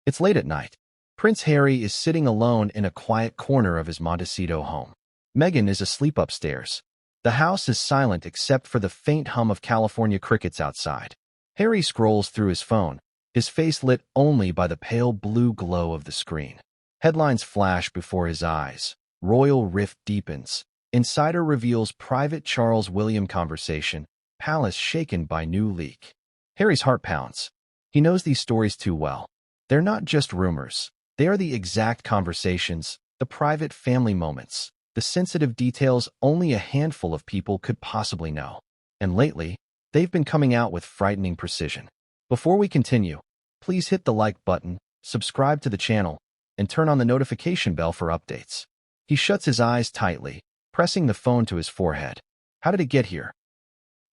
It's late at night. Prince Harry is sitting alone in a quiet corner of his Montecito home. Meghan is asleep upstairs. The house is silent except for the faint hum of California crickets outside. Harry scrolls through his phone, his face lit only by the pale blue glow of the screen. Headlines flash before his eyes. Royal rift deepens. Insider reveals private Charles William conversation. Palace shaken by new leak. Harry's heart pounds. He knows these stories too well. They're not just rumors. They are the exact conversations, the private family moments, the sensitive details only a handful of people could possibly know. And lately, they've been coming out with frightening precision. Before we continue, please hit the like button, subscribe to the channel, and turn on the notification bell for updates. He shuts his eyes tightly, pressing the phone to his forehead. How did it get here?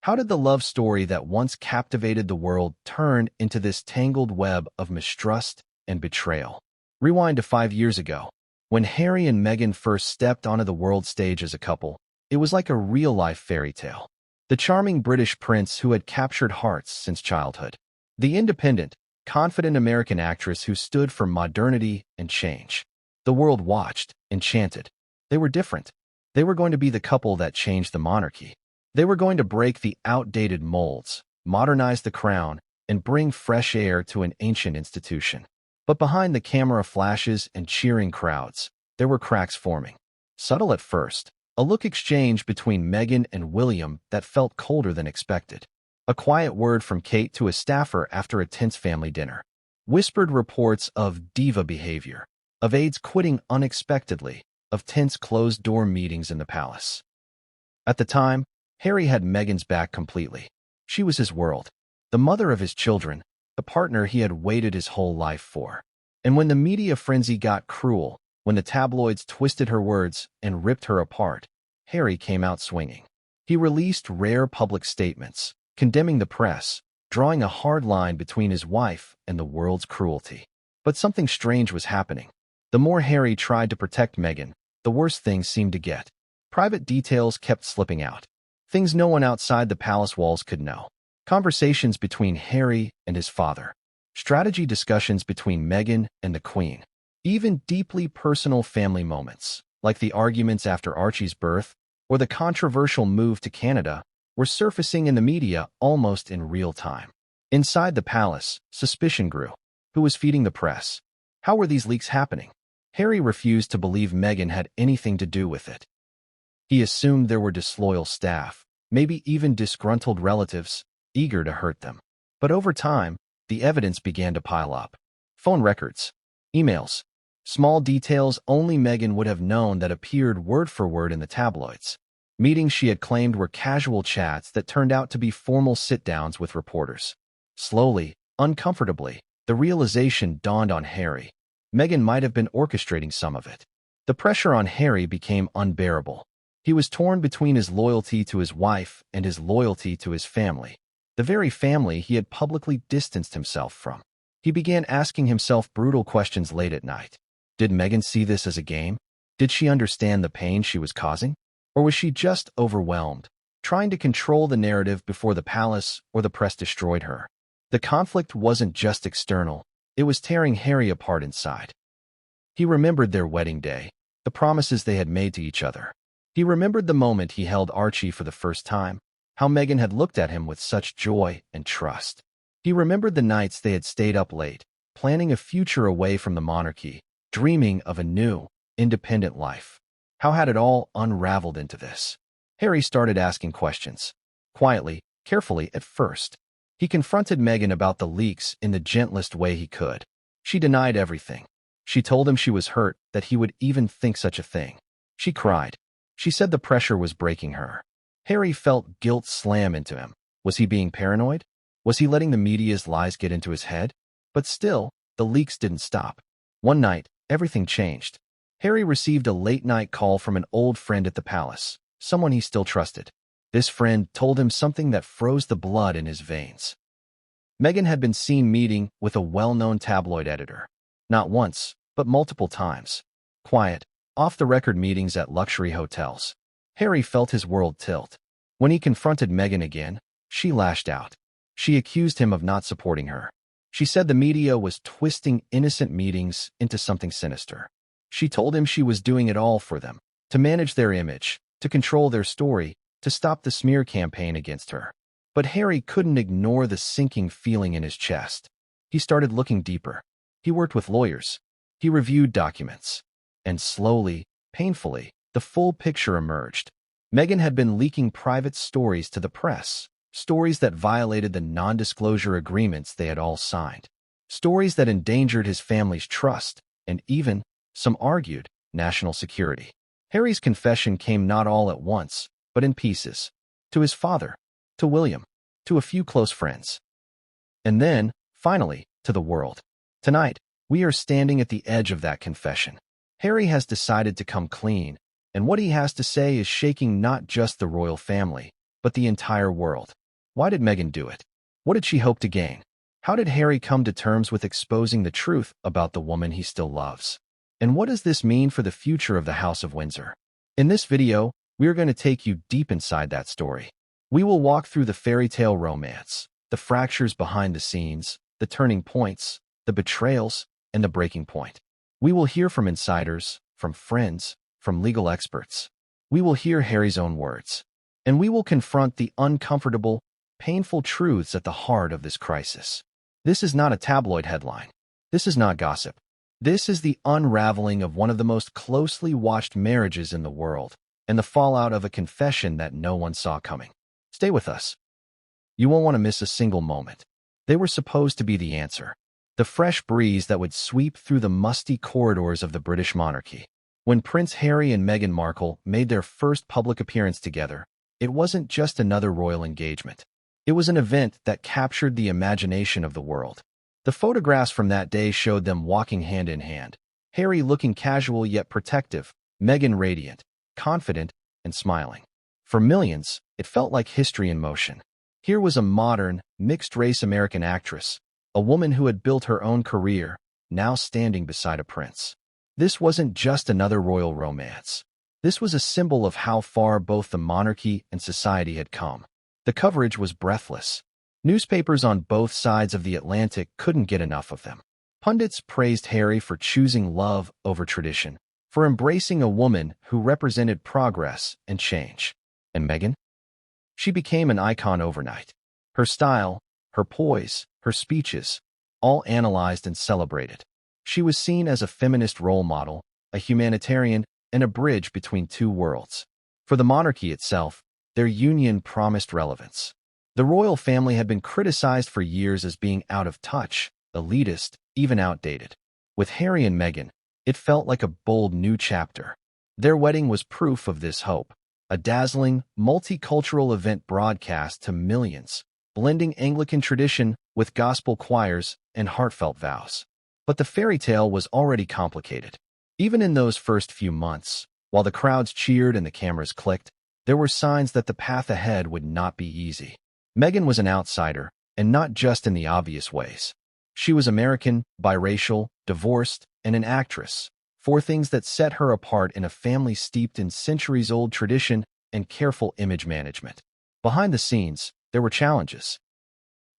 How did the love story that once captivated the world turn into this tangled web of mistrust and betrayal? Rewind to 5 years ago. When Harry and Meghan first stepped onto the world stage as a couple, it was like a real-life fairy tale. The charming British prince who had captured hearts since childhood. The independent, confident American actress who stood for modernity and change. The world watched, enchanted. They were different. They were going to be the couple that changed the monarchy. They were going to break the outdated molds, modernize the crown, and bring fresh air to an ancient institution. But behind the camera flashes and cheering crowds, there were cracks forming. Subtle at first, a look exchanged between Meghan and William that felt colder than expected. A quiet word from Kate to a staffer after a tense family dinner. Whispered reports of diva behavior, of aides quitting unexpectedly, of tense closed-door meetings in the palace. At the time, Harry had Meghan's back completely. She was his world, the mother of his children, the partner he had waited his whole life for. And when the media frenzy got cruel, when the tabloids twisted her words and ripped her apart, Harry came out swinging. He released rare public statements, condemning the press, drawing a hard line between his wife and the world's cruelty. But something strange was happening. The more Harry tried to protect Meghan, the worse things seemed to get. Private details kept slipping out. Things no one outside the palace walls could know. Conversations between Harry and his father. Strategy discussions between Meghan and the Queen. Even deeply personal family moments, like the arguments after Archie's birth or the controversial move to Canada, were surfacing in the media almost in real time. Inside the palace, suspicion grew. Who was feeding the press? How were these leaks happening? Harry refused to believe Meghan had anything to do with it. He assumed there were disloyal staff, maybe even disgruntled relatives, eager to hurt them. But over time, the evidence began to pile up. Phone records, emails, small details only Meghan would have known that appeared word for word in the tabloids. Meetings she had claimed were casual chats that turned out to be formal sit-downs with reporters. Slowly, uncomfortably, the realization dawned on Harry. Meghan might have been orchestrating some of it. The pressure on Harry became unbearable. He was torn between his loyalty to his wife and his loyalty to his family, the very family he had publicly distanced himself from. He began asking himself brutal questions late at night. Did Meghan see this as a game? Did she understand the pain she was causing? Or was she just overwhelmed, trying to control the narrative before the palace or the press destroyed her? The conflict wasn't just external, it was tearing Harry apart inside. He remembered their wedding day, the promises they had made to each other. He remembered the moment he held Archie for the first time, how Meghan had looked at him with such joy and trust. He remembered the nights they had stayed up late, planning a future away from the monarchy, dreaming of a new, independent life. How had it all unraveled into this? Harry started asking questions. Quietly, carefully at first. He confronted Meghan about the leaks in the gentlest way he could. She denied everything. She told him she was hurt that he would even think such a thing. She cried. She said the pressure was breaking her. Harry felt guilt slam into him. Was he being paranoid? Was he letting the media's lies get into his head? But still, the leaks didn't stop. One night, everything changed. Harry received a late-night call from an old friend at the palace, someone he still trusted. This friend told him something that froze the blood in his veins. Meghan had been seen meeting with a well-known tabloid editor. Not once, but multiple times. Quiet, off-the-record meetings at luxury hotels. Harry felt his world tilt. When he confronted Meghan again, she lashed out. She accused him of not supporting her. She said the media was twisting innocent meetings into something sinister. She told him she was doing it all for them, to manage their image, to control their story, to stop the smear campaign against her. But Harry couldn't ignore the sinking feeling in his chest. He started looking deeper. He worked with lawyers. He reviewed documents. And slowly, painfully, the full picture emerged. Meghan had been leaking private stories to the press, stories that violated the non-disclosure agreements they had all signed, stories that endangered his family's trust, and even, some argued, national security. Harry's confession came not all at once, but in pieces. To his father, to William, to a few close friends. And then, finally, to the world. Tonight, we are standing at the edge of that confession. Harry has decided to come clean, and what he has to say is shaking not just the royal family, but the entire world. Why did Meghan do it? What did she hope to gain? How did Harry come to terms with exposing the truth about the woman he still loves? And what does this mean for the future of the House of Windsor? In this video, we are going to take you deep inside that story. We will walk through the fairy tale romance, the fractures behind the scenes, the turning points, the betrayals, and the breaking point. We will hear from insiders, from friends, from legal experts. We will hear Harry's own words. And we will confront the uncomfortable, painful truths at the heart of this crisis. This is not a tabloid headline. This is not gossip. This is the unraveling of one of the most closely watched marriages in the world, and the fallout of a confession that no one saw coming. Stay with us. You won't want to miss a single moment. They were supposed to be the answer. The fresh breeze that would sweep through the musty corridors of the British monarchy. When Prince Harry and Meghan Markle made their first public appearance together, it wasn't just another royal engagement. It was an event that captured the imagination of the world. The photographs from that day showed them walking hand in hand, Harry looking casual yet protective, Meghan radiant, confident, and smiling. For millions, it felt like history in motion. Here was a modern, mixed-race American actress, a woman who had built her own career, now standing beside a prince. This wasn't just another royal romance. This was a symbol of how far both the monarchy and society had come. The coverage was breathless. Newspapers on both sides of the Atlantic couldn't get enough of them. Pundits praised Harry for choosing love over tradition, for embracing a woman who represented progress and change. And Meghan? She became an icon overnight. Her style, her poise, her speeches, all analyzed and celebrated. She was seen as a feminist role model, a humanitarian, and a bridge between two worlds. For the monarchy itself, their union promised relevance. The royal family had been criticized for years as being out of touch, elitist, even outdated. With Harry and Meghan, it felt like a bold new chapter. Their wedding was proof of this hope, a dazzling, multicultural event broadcast to millions, blending Anglican tradition with gospel choirs and heartfelt vows. But the fairy tale was already complicated. Even in those first few months, while the crowds cheered and the cameras clicked, there were signs that the path ahead would not be easy. Meghan was an outsider, and not just in the obvious ways. She was American, biracial, divorced, and an actress, four things that set her apart in a family steeped in centuries-old tradition and careful image management. Behind the scenes, there were challenges.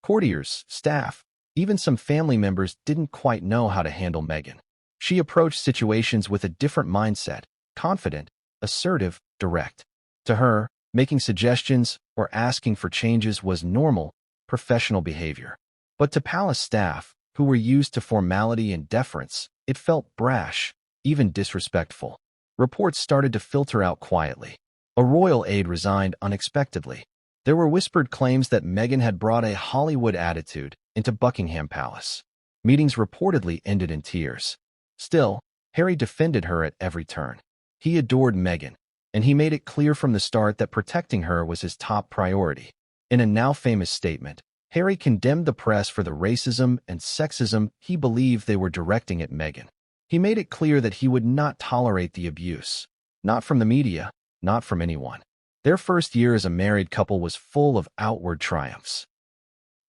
Courtiers, staff, even some family members didn't quite know how to handle Meghan. She approached situations with a different mindset, confident, assertive, direct. To her, making suggestions or asking for changes was normal, professional behavior. But to palace staff, who were used to formality and deference, it felt brash, even disrespectful. Reports started to filter out quietly. A royal aide resigned unexpectedly. There were whispered claims that Meghan had brought a Hollywood attitude into Buckingham Palace. Meetings reportedly ended in tears. Still, Harry defended her at every turn. He adored Meghan, and he made it clear from the start that protecting her was his top priority. In a now-famous statement, Harry condemned the press for the racism and sexism he believed they were directing at Meghan. He made it clear that he would not tolerate the abuse. Not from the media, not from anyone. Their first year as a married couple was full of outward triumphs.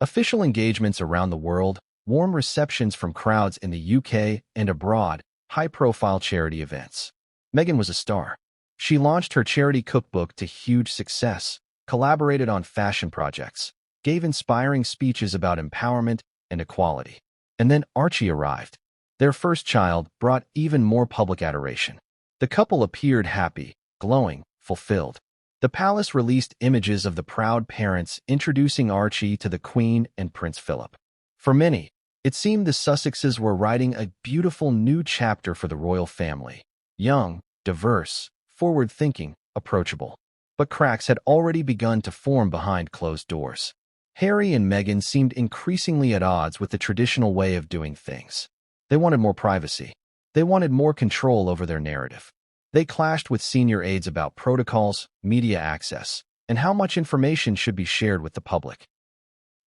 Official engagements around the world, warm receptions from crowds in the UK and abroad, high-profile charity events. Meghan was a star. She launched her charity cookbook to huge success, collaborated on fashion projects, gave inspiring speeches about empowerment, and equality. And then Archie arrived. Their first child brought even more public adoration. The couple appeared happy, glowing, fulfilled. The palace released images of the proud parents introducing Archie to the Queen and Prince Philip. For many, it seemed the Sussexes were writing a beautiful new chapter for the royal family. Young, diverse, forward-thinking, approachable. But cracks had already begun to form behind closed doors. Harry and Meghan seemed increasingly at odds with the traditional way of doing things. They wanted more privacy. They wanted more control over their narrative. They clashed with senior aides about protocols, media access, and how much information should be shared with the public.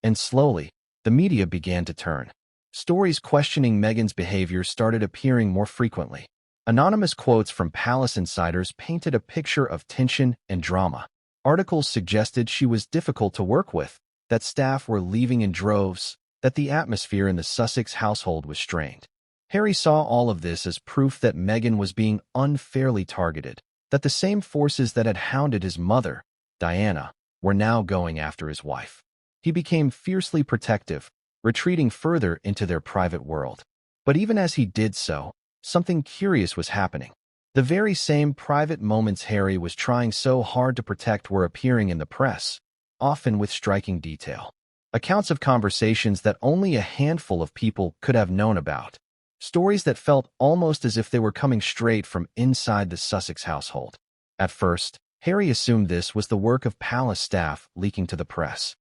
And slowly, the media began to turn. Stories questioning Meghan's behavior started appearing more frequently. Anonymous quotes from palace insiders painted a picture of tension and drama. Articles suggested she was difficult to work with, that staff were leaving in droves, that the atmosphere in the Sussex household was strained. Harry saw all of this as proof that Meghan was being unfairly targeted, that the same forces that had hounded his mother, Diana, were now going after his wife. He became fiercely protective, retreating further into their private world. But even as he did so, something curious was happening. The very same private moments Harry was trying so hard to protect were appearing in the press, often with striking detail. Accounts of conversations that only a handful of people could have known about. Stories that felt almost as if they were coming straight from inside the Sussex household. At first, Harry assumed this was the work of palace staff leaking to the press.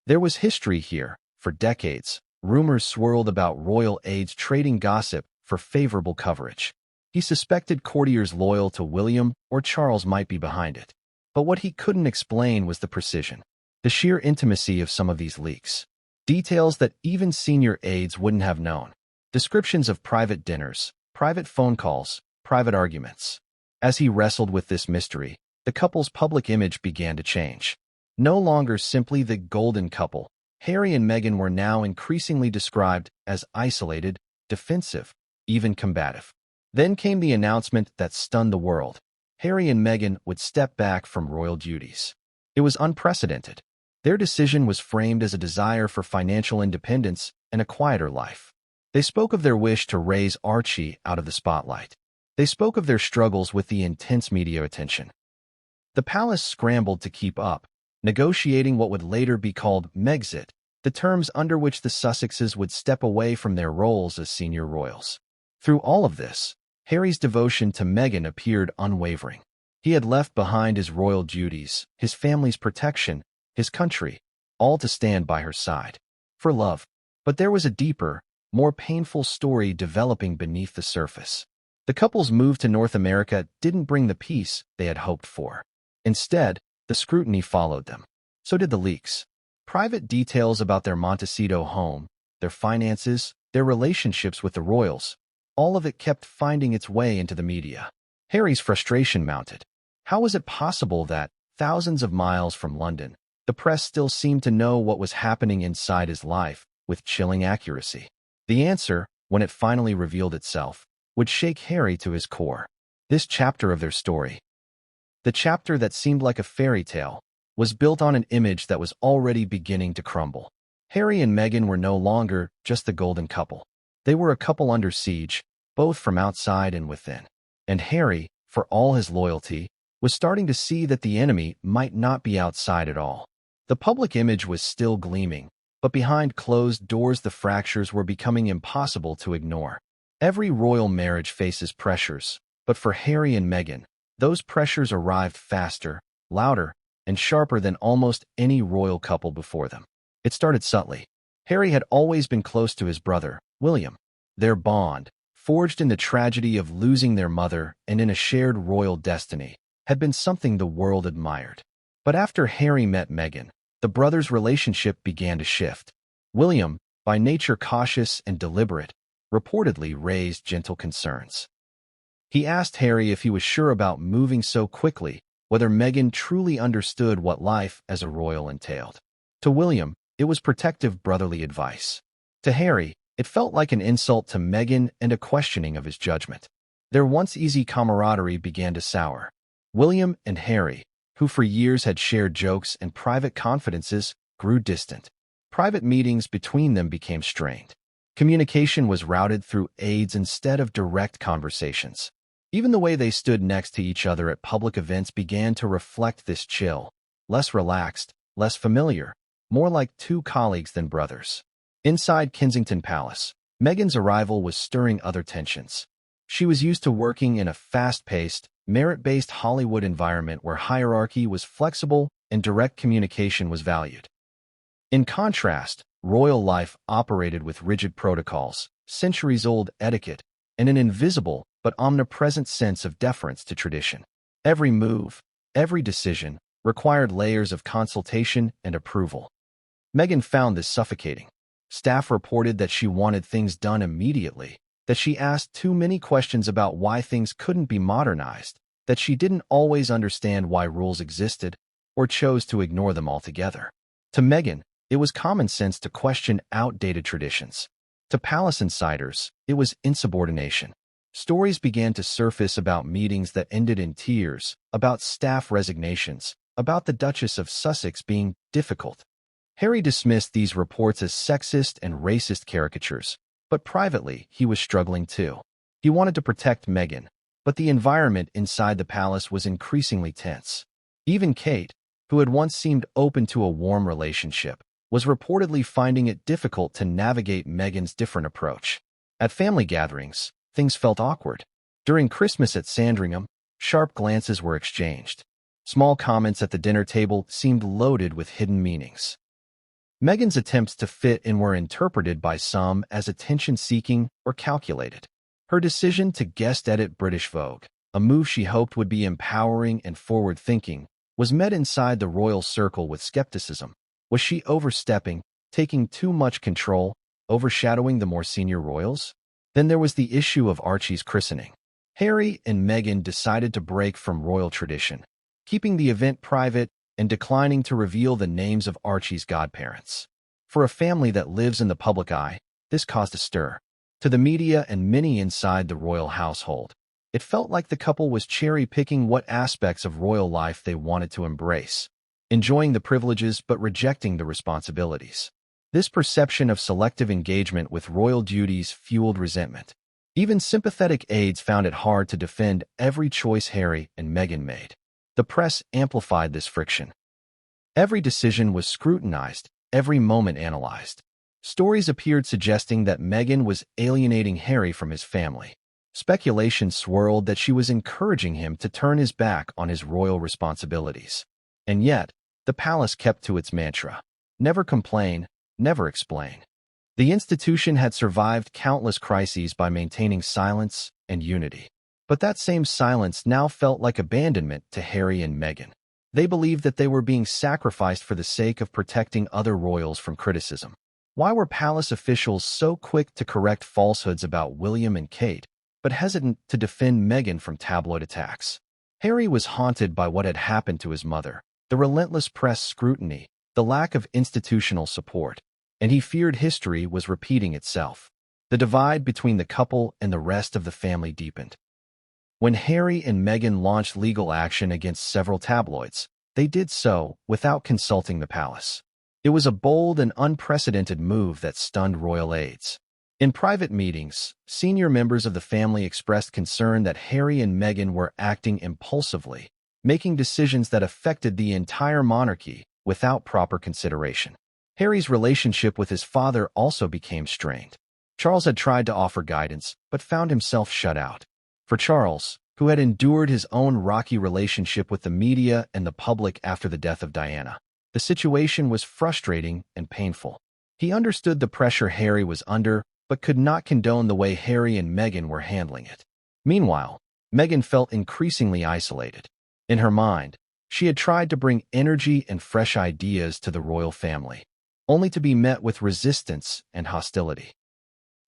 There was history here. For decades, rumors swirled about royal aides trading gossip for favorable coverage. He suspected courtiers loyal to William or Charles might be behind it. But what he couldn't explain was the precision, the sheer intimacy of some of these leaks. Details that even senior aides wouldn't have known. Descriptions of private dinners, private phone calls, private arguments. As he wrestled with this mystery, the couple's public image began to change. No longer simply the golden couple, Harry and Meghan were now increasingly described as isolated, defensive, even combative. Then came the announcement that stunned the world. Harry and Meghan would step back from royal duties. It was unprecedented. Their decision was framed as a desire for financial independence and a quieter life. They spoke of their wish to raise Archie out of the spotlight. They spoke of their struggles with the intense media attention. The palace scrambled to keep up, negotiating what would later be called Megxit, the terms under which the Sussexes would step away from their roles as senior royals. Through all of this, Harry's devotion to Meghan appeared unwavering. He had left behind his royal duties, his family's protection, his country, all to stand by her side. For love. But there was a deeper, more painful story developing beneath the surface. The couple's move to North America didn't bring the peace they had hoped for. Instead, the scrutiny followed them. So did the leaks. Private details about their Montecito home, their finances, their relationships with the royals, all of it kept finding its way into the media. Harry's frustration mounted. How was it possible that, thousands of miles from London, the press still seemed to know what was happening inside his life with chilling accuracy? The answer, when it finally revealed itself, would shake Harry to his core. This chapter of their story, the chapter that seemed like a fairy tale, was built on an image that was already beginning to crumble. Harry and Meghan were no longer just the golden couple. They were a couple under siege, both from outside and within. And Harry, for all his loyalty, was starting to see that the enemy might not be outside at all. The public image was still gleaming, but behind closed doors the fractures were becoming impossible to ignore. Every royal marriage faces pressures, but for Harry and Meghan, those pressures arrived faster, louder, and sharper than almost any royal couple before them. It started subtly. Harry had always been close to his brother, William. Their bond, forged in the tragedy of losing their mother and in a shared royal destiny, had been something the world admired. But after Harry met Meghan, the brothers' relationship began to shift. William, by nature cautious and deliberate, reportedly raised gentle concerns. He asked Harry if he was sure about moving so quickly, whether Meghan truly understood what life as a royal entailed. To William, it was protective brotherly advice. To Harry, it felt like an insult to Meghan and a questioning of his judgment. Their once easy camaraderie began to sour. William and Harry, who for years had shared jokes and private confidences, grew distant. Private meetings between them became strained. Communication was routed through aides instead of direct conversations. Even the way they stood next to each other at public events began to reflect this chill, less relaxed, less familiar, more like two colleagues than brothers. Inside Kensington Palace, Meghan's arrival was stirring other tensions. She was used to working in a fast-paced, merit-based Hollywood environment where hierarchy was flexible and direct communication was valued. In contrast, royal life operated with rigid protocols, centuries-old etiquette, and an invisible but omnipresent sense of deference to tradition. Every move, every decision, required layers of consultation and approval. Meghan found this suffocating. Staff reported that she wanted things done immediately, that she asked too many questions about why things couldn't be modernized, that she didn't always understand why rules existed, or chose to ignore them altogether. To Meghan, it was common sense to question outdated traditions. To palace insiders, it was insubordination. Stories began to surface about meetings that ended in tears, about staff resignations, about the Duchess of Sussex being difficult. Harry dismissed these reports as sexist and racist caricatures, but privately he was struggling too. He wanted to protect Meghan, but the environment inside the palace was increasingly tense. Even Kate, who had once seemed open to a warm relationship, was reportedly finding it difficult to navigate Meghan's different approach. At family gatherings, things felt awkward. During Christmas at Sandringham, sharp glances were exchanged. Small comments at the dinner table seemed loaded with hidden meanings. Meghan's attempts to fit in were interpreted by some as attention-seeking or calculated. Her decision to guest edit British Vogue, a move she hoped would be empowering and forward-thinking, was met inside the royal circle with skepticism. Was she overstepping, taking too much control, overshadowing the more senior royals? Then there was the issue of Archie's christening. Harry and Meghan decided to break from royal tradition, keeping the event private and declining to reveal the names of Archie's godparents. For a family that lives in the public eye, this caused a stir. To the media and many inside the royal household, it felt like the couple was cherry-picking what aspects of royal life they wanted to embrace, enjoying the privileges but rejecting the responsibilities. This perception of selective engagement with royal duties fueled resentment. Even sympathetic aides found it hard to defend every choice Harry and Meghan made. The press amplified this friction. Every decision was scrutinized, every moment analyzed. Stories appeared suggesting that Meghan was alienating Harry from his family. Speculation swirled that she was encouraging him to turn his back on his royal responsibilities. And yet, the palace kept to its mantra: never complain, never explain. The institution had survived countless crises by maintaining silence and unity. But that same silence now felt like abandonment to Harry and Meghan. They believed that they were being sacrificed for the sake of protecting other royals from criticism. Why were palace officials so quick to correct falsehoods about William and Kate, but hesitant to defend Meghan from tabloid attacks? Harry was haunted by what had happened to his mother, the relentless press scrutiny, the lack of institutional support, and he feared history was repeating itself. The divide between the couple and the rest of the family deepened. When Harry and Meghan launched legal action against several tabloids, they did so without consulting the palace. It was a bold and unprecedented move that stunned royal aides. In private meetings, senior members of the family expressed concern that Harry and Meghan were acting impulsively, making decisions that affected the entire monarchy without proper consideration. Harry's relationship with his father also became strained. Charles had tried to offer guidance, but found himself shut out. For Charles, who had endured his own rocky relationship with the media and the public after the death of Diana, the situation was frustrating and painful. He understood the pressure Harry was under, but could not condone the way Harry and Meghan were handling it. Meanwhile, Meghan felt increasingly isolated. In her mind, she had tried to bring energy and fresh ideas to the royal family, only to be met with resistance and hostility.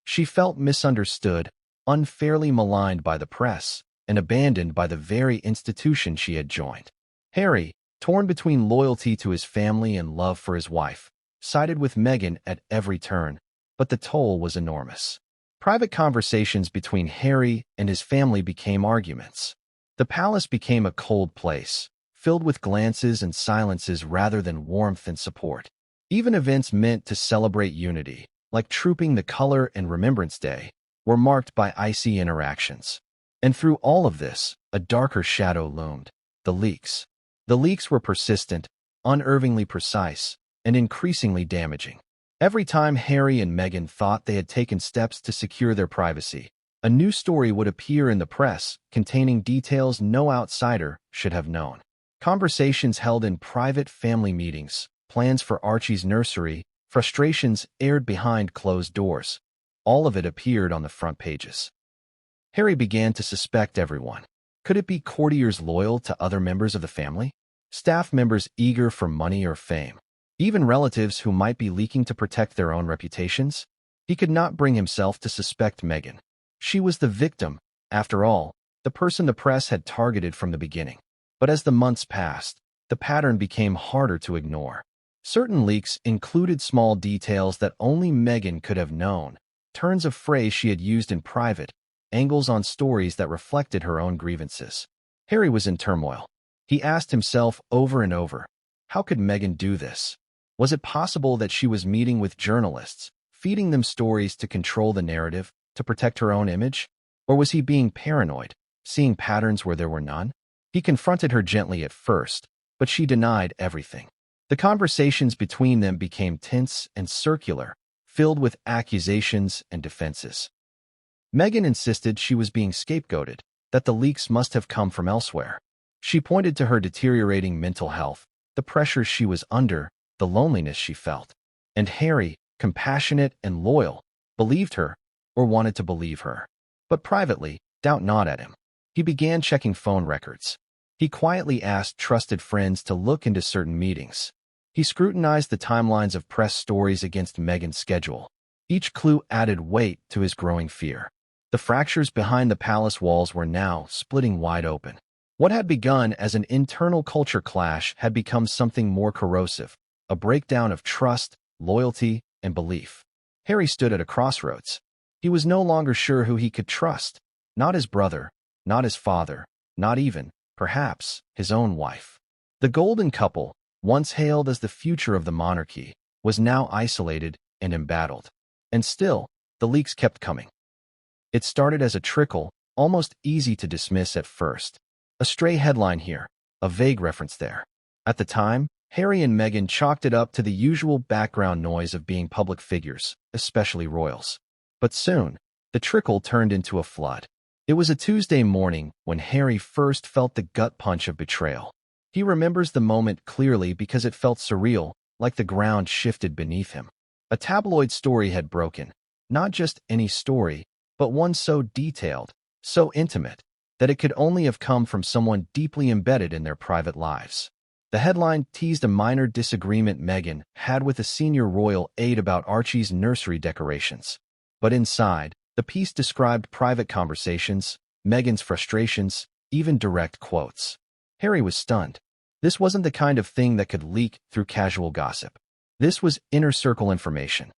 She felt misunderstood, unfairly maligned by the press, and abandoned by the very institution she had joined. Harry, torn between loyalty to his family and love for his wife, sided with Meghan at every turn, but the toll was enormous. Private conversations between Harry and his family became arguments. The palace became a cold place, filled with glances and silences rather than warmth and support. Even events meant to celebrate unity, like Trooping the Color and Remembrance Day, were marked by icy interactions. And through all of this, a darker shadow loomed: the leaks. The leaks were persistent, unnervingly precise, and increasingly damaging. Every time Harry and Meghan thought they had taken steps to secure their privacy, a new story would appear in the press containing details no outsider should have known. Conversations held in private family meetings, plans for Archie's nursery, frustrations aired behind closed doors. All of it appeared on the front pages. Harry began to suspect everyone. Could it be courtiers loyal to other members of the family? Staff members eager for money or fame? Even relatives who might be leaking to protect their own reputations? He could not bring himself to suspect Meghan. She was the victim, after all, the person the press had targeted from the beginning. But as the months passed, the pattern became harder to ignore. Certain leaks included small details that only Meghan could have known, turns of phrase she had used in private, angles on stories that reflected her own grievances. Harry was in turmoil. He asked himself over and over, how could Meghan do this? Was it possible that she was meeting with journalists, feeding them stories to control the narrative, to protect her own image? Or was he being paranoid, seeing patterns where there were none? He confronted her gently at first, but she denied everything. The conversations between them became tense and circular, filled with accusations and defenses. Meghan insisted she was being scapegoated, that the leaks must have come from elsewhere. She pointed to her deteriorating mental health, the pressures she was under, the loneliness she felt. And Harry, compassionate and loyal, believed her, or wanted to believe her. But privately, doubt gnawed at him. He began checking phone records. He quietly asked trusted friends to look into certain meetings. He scrutinized the timelines of press stories against Meghan's schedule. Each clue added weight to his growing fear. The fractures behind the palace walls were now splitting wide open. What had begun as an internal culture clash had become something more corrosive, a breakdown of trust, loyalty, and belief. Harry stood at a crossroads. He was no longer sure who he could trust. Not his brother, not his father, not even, perhaps, his own wife. The golden couple, once hailed as the future of the monarchy, was now isolated and embattled. And still, the leaks kept coming. It started as a trickle, almost easy to dismiss at first. A stray headline here, a vague reference there. At the time, Harry and Meghan chalked it up to the usual background noise of being public figures, especially royals. But soon, the trickle turned into a flood. It was a Tuesday morning when Harry first felt the gut punch of betrayal. He remembers the moment clearly because it felt surreal, like the ground shifted beneath him. A tabloid story had broken. Not just any story, but one so detailed, so intimate, that it could only have come from someone deeply embedded in their private lives. The headline teased a minor disagreement Meghan had with a senior royal aide about Archie's nursery decorations. But inside, the piece described private conversations, Meghan's frustrations, even direct quotes. Harry was stunned. This wasn't the kind of thing that could leak through casual gossip. This was inner circle information.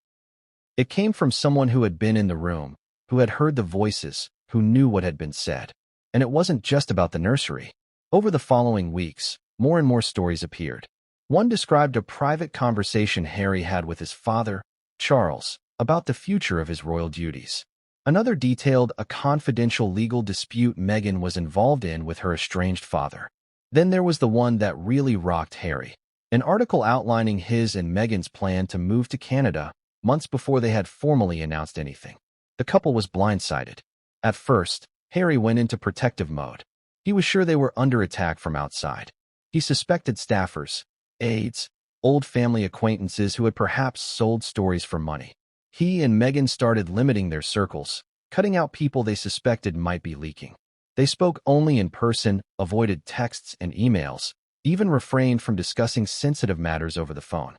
It came from someone who had been in the room, who had heard the voices, who knew what had been said. And it wasn't just about the nursery. Over the following weeks, more and more stories appeared. One described a private conversation Harry had with his father, Charles, about the future of his royal duties. Another detailed a confidential legal dispute Meghan was involved in with her estranged father. Then there was the one that really rocked Harry. An article outlining his and Meghan's plan to move to Canada, months before they had formally announced anything. The couple was blindsided. At first, Harry went into protective mode. He was sure they were under attack from outside. He suspected staffers, aides, old family acquaintances who had perhaps sold stories for money. He and Meghan started limiting their circles, cutting out people they suspected might be leaking. They spoke only in person, avoided texts and emails, even refrained from discussing sensitive matters over the phone.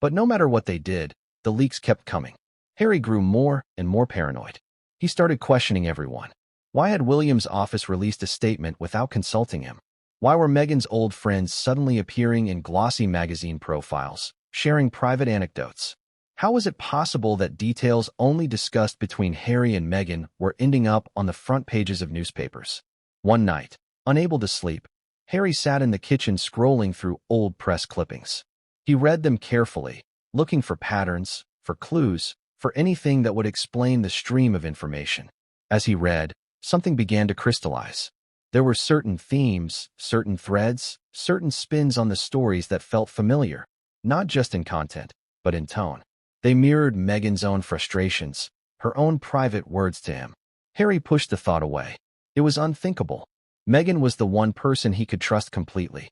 But no matter what they did, the leaks kept coming. Harry grew more and more paranoid. He started questioning everyone. Why had William's office released a statement without consulting him? Why were Meghan's old friends suddenly appearing in glossy magazine profiles, sharing private anecdotes? How was it possible that details only discussed between Harry and Meghan were ending up on the front pages of newspapers? One night, unable to sleep, Harry sat in the kitchen scrolling through old press clippings. He read them carefully, looking for patterns, for clues, for anything that would explain the stream of information. As he read, something began to crystallize. There were certain themes, certain threads, certain spins on the stories that felt familiar, not just in content, but in tone. They mirrored Meghan's own frustrations, her own private words to him. Harry pushed the thought away. It was unthinkable. Meghan was the one person he could trust completely.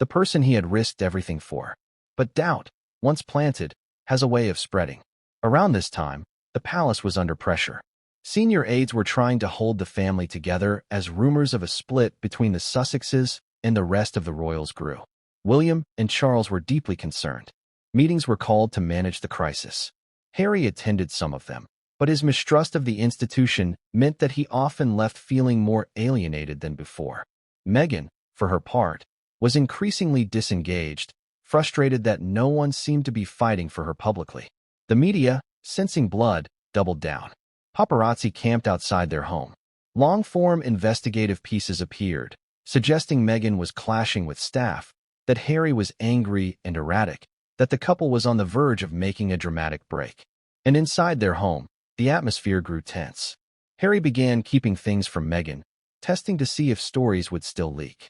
The person he had risked everything for. But doubt, once planted, has a way of spreading. Around this time, the palace was under pressure. Senior aides were trying to hold the family together as rumors of a split between the Sussexes and the rest of the royals grew. William and Charles were deeply concerned. Meetings were called to manage the crisis. Harry attended some of them, but his mistrust of the institution meant that he often left feeling more alienated than before. Meghan, for her part, was increasingly disengaged, frustrated that no one seemed to be fighting for her publicly. The media, sensing blood, doubled down. Paparazzi camped outside their home. Long-form investigative pieces appeared, suggesting Meghan was clashing with staff, that Harry was angry and erratic, that the couple was on the verge of making a dramatic break. And inside their home, the atmosphere grew tense. Harry began keeping things from Meghan, testing to see if stories would still leak.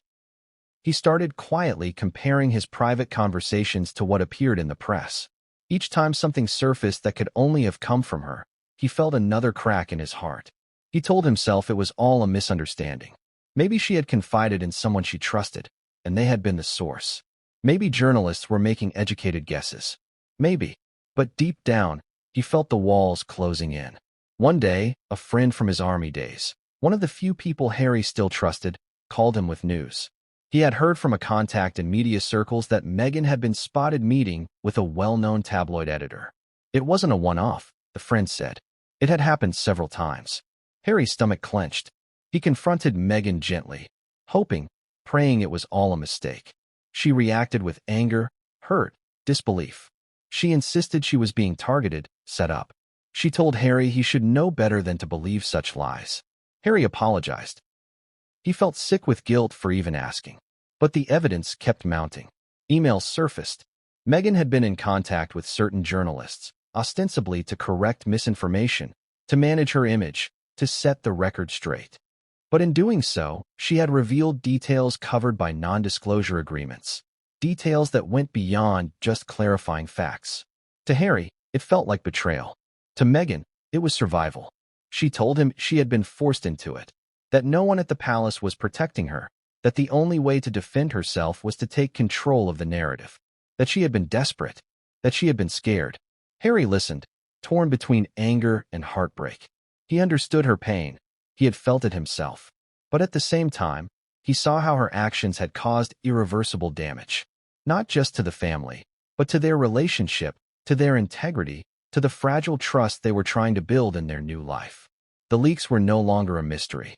He started quietly comparing his private conversations to what appeared in the press. Each time something surfaced that could only have come from her, he felt another crack in his heart. He told himself it was all a misunderstanding. Maybe she had confided in someone she trusted, and they had been the source. Maybe journalists were making educated guesses. Maybe. But deep down, he felt the walls closing in. One day, a friend from his army days, one of the few people Harry still trusted, called him with news. He had heard from a contact in media circles that Meghan had been spotted meeting with a well-known tabloid editor. It wasn't a one-off, the friend said. It had happened several times. Harry's stomach clenched. He confronted Meghan gently, hoping, praying it was all a mistake. She reacted with anger, hurt, disbelief. She insisted she was being targeted, set up. She told Harry he should know better than to believe such lies. Harry apologized. He felt sick with guilt for even asking. But the evidence kept mounting. Emails surfaced. Meghan had been in contact with certain journalists, ostensibly to correct misinformation, to manage her image, to set the record straight. But in doing so, she had revealed details covered by non-disclosure agreements, details that went beyond just clarifying facts. To Harry, it felt like betrayal. To Meghan, it was survival. She told him she had been forced into it, that no one at the palace was protecting her, that the only way to defend herself was to take control of the narrative, that she had been desperate, that she had been scared. Harry listened, torn between anger and heartbreak. He understood her pain. He had felt it himself. But at the same time, he saw how her actions had caused irreversible damage, not just to the family, but to their relationship, to their integrity, to the fragile trust they were trying to build in their new life. The leaks were no longer a mystery.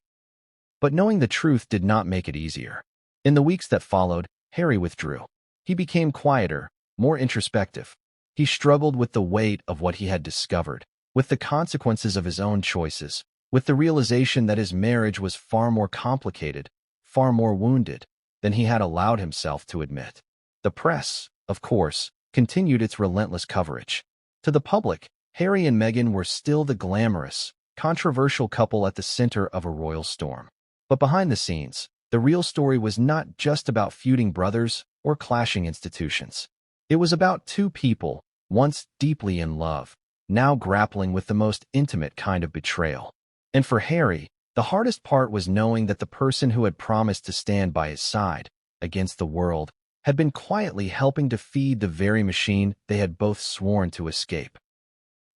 But knowing the truth did not make it easier. In the weeks that followed, Harry withdrew. He became quieter, more introspective. He struggled with the weight of what he had discovered, with the consequences of his own choices, with the realization that his marriage was far more complicated, far more wounded, than he had allowed himself to admit. The press, of course, continued its relentless coverage. To the public, Harry and Meghan were still the glamorous, controversial couple at the center of a royal storm. But behind the scenes, the real story was not just about feuding brothers or clashing institutions. It was about two people, once deeply in love, now grappling with the most intimate kind of betrayal. And for Harry, the hardest part was knowing that the person who had promised to stand by his side, against the world, had been quietly helping to feed the very machine they had both sworn to escape.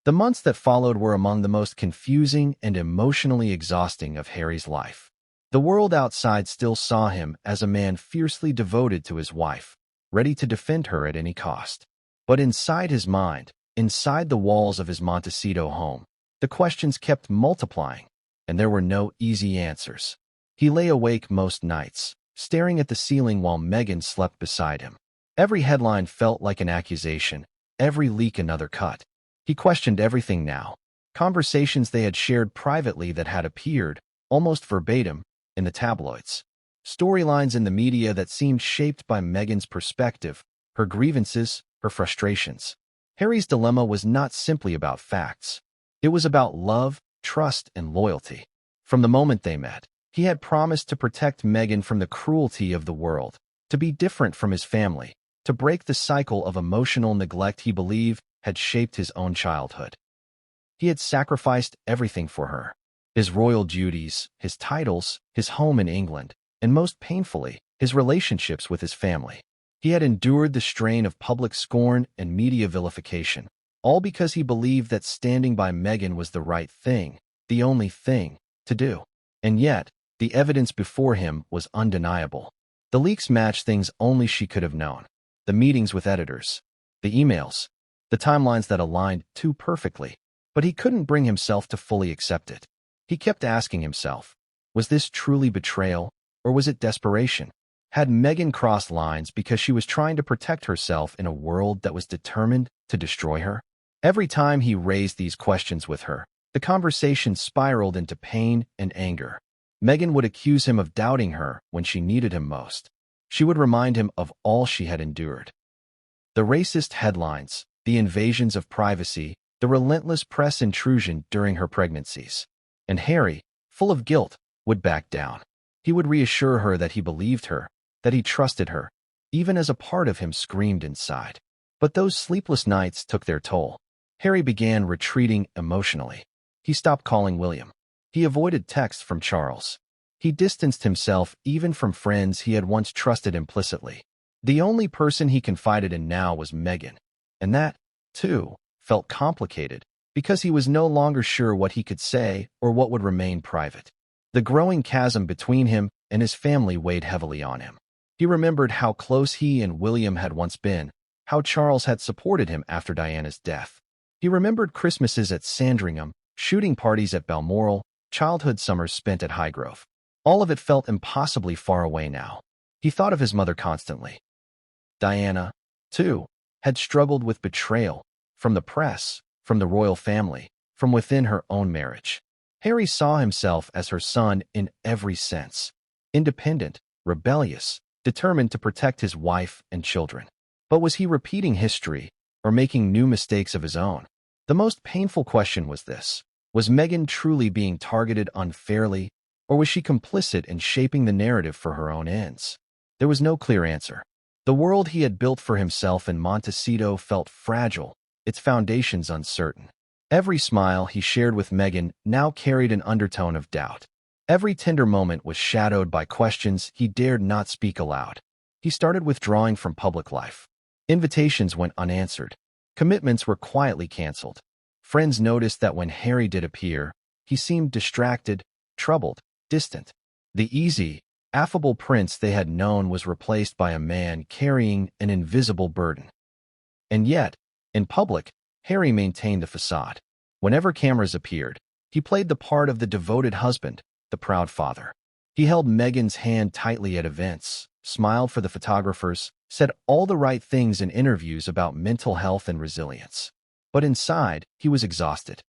The months that followed were among the most confusing and emotionally exhausting of Harry's life. The world outside still saw him as a man fiercely devoted to his wife, ready to defend her at any cost. But inside his mind, inside the walls of his Montecito home, the questions kept multiplying, and there were no easy answers. He lay awake most nights, staring at the ceiling while Meghan slept beside him. Every headline felt like an accusation, every leak another cut. He questioned everything now. Conversations they had shared privately that had appeared, almost verbatim, in the tabloids. Storylines in the media that seemed shaped by Meghan's perspective, her grievances, her frustrations. Harry's dilemma was not simply about facts. It was about love, trust, and loyalty. From the moment they met, he had promised to protect Meghan from the cruelty of the world, to be different from his family, to break the cycle of emotional neglect he believed had shaped his own childhood. He had sacrificed everything for her: his royal duties, his titles, his home in England, and most painfully, his relationships with his family. He had endured the strain of public scorn and media vilification, all because he believed that standing by Meghan was the right thing, the only thing, to do. And yet, the evidence before him was undeniable. The leaks matched things only she could have known. The meetings with editors, the emails, the timelines that aligned too perfectly. But he couldn't bring himself to fully accept it. He kept asking himself, was this truly betrayal, or was it desperation? Had Meghan crossed lines because she was trying to protect herself in a world that was determined to destroy her? Every time he raised these questions with her, the conversation spiraled into pain and anger. Meghan would accuse him of doubting her when she needed him most. She would remind him of all she had endured. The racist headlines, the invasions of privacy, the relentless press intrusion during her pregnancies. And Harry, full of guilt, would back down. He would reassure her that he believed her, that he trusted her, even as a part of him screamed inside. But those sleepless nights took their toll. Harry began retreating emotionally. He stopped calling William. He avoided texts from Charles. He distanced himself even from friends he had once trusted implicitly. The only person he confided in now was Meghan. And that, too, felt complicated, because he was no longer sure what he could say or what would remain private. The growing chasm between him and his family weighed heavily on him. He remembered how close he and William had once been, how Charles had supported him after Diana's death. He remembered Christmases at Sandringham, shooting parties at Balmoral, childhood summers spent at Highgrove. All of it felt impossibly far away now. He thought of his mother constantly. Diana, too, had struggled with betrayal, from the press, from the royal family, from within her own marriage. Harry saw himself as her son in every sense: independent, rebellious, determined to protect his wife and children. But was he repeating history, or making new mistakes of his own? The most painful question was this: was Meghan truly being targeted unfairly, or was she complicit in shaping the narrative for her own ends? There was no clear answer. The world he had built for himself in Montecito felt fragile, its foundations uncertain. Every smile he shared with Meghan now carried an undertone of doubt. Every tender moment was shadowed by questions he dared not speak aloud. He started withdrawing from public life. Invitations went unanswered. Commitments were quietly canceled. Friends noticed that when Harry did appear, he seemed distracted, troubled, distant. The easy, affable prince they had known was replaced by a man carrying an invisible burden. And yet, in public, Harry maintained the facade. Whenever cameras appeared, he played the part of the devoted husband, the proud father. He held Meghan's hand tightly at events, smiled for the photographers, said all the right things in interviews about mental health and resilience. But inside, he was exhausted.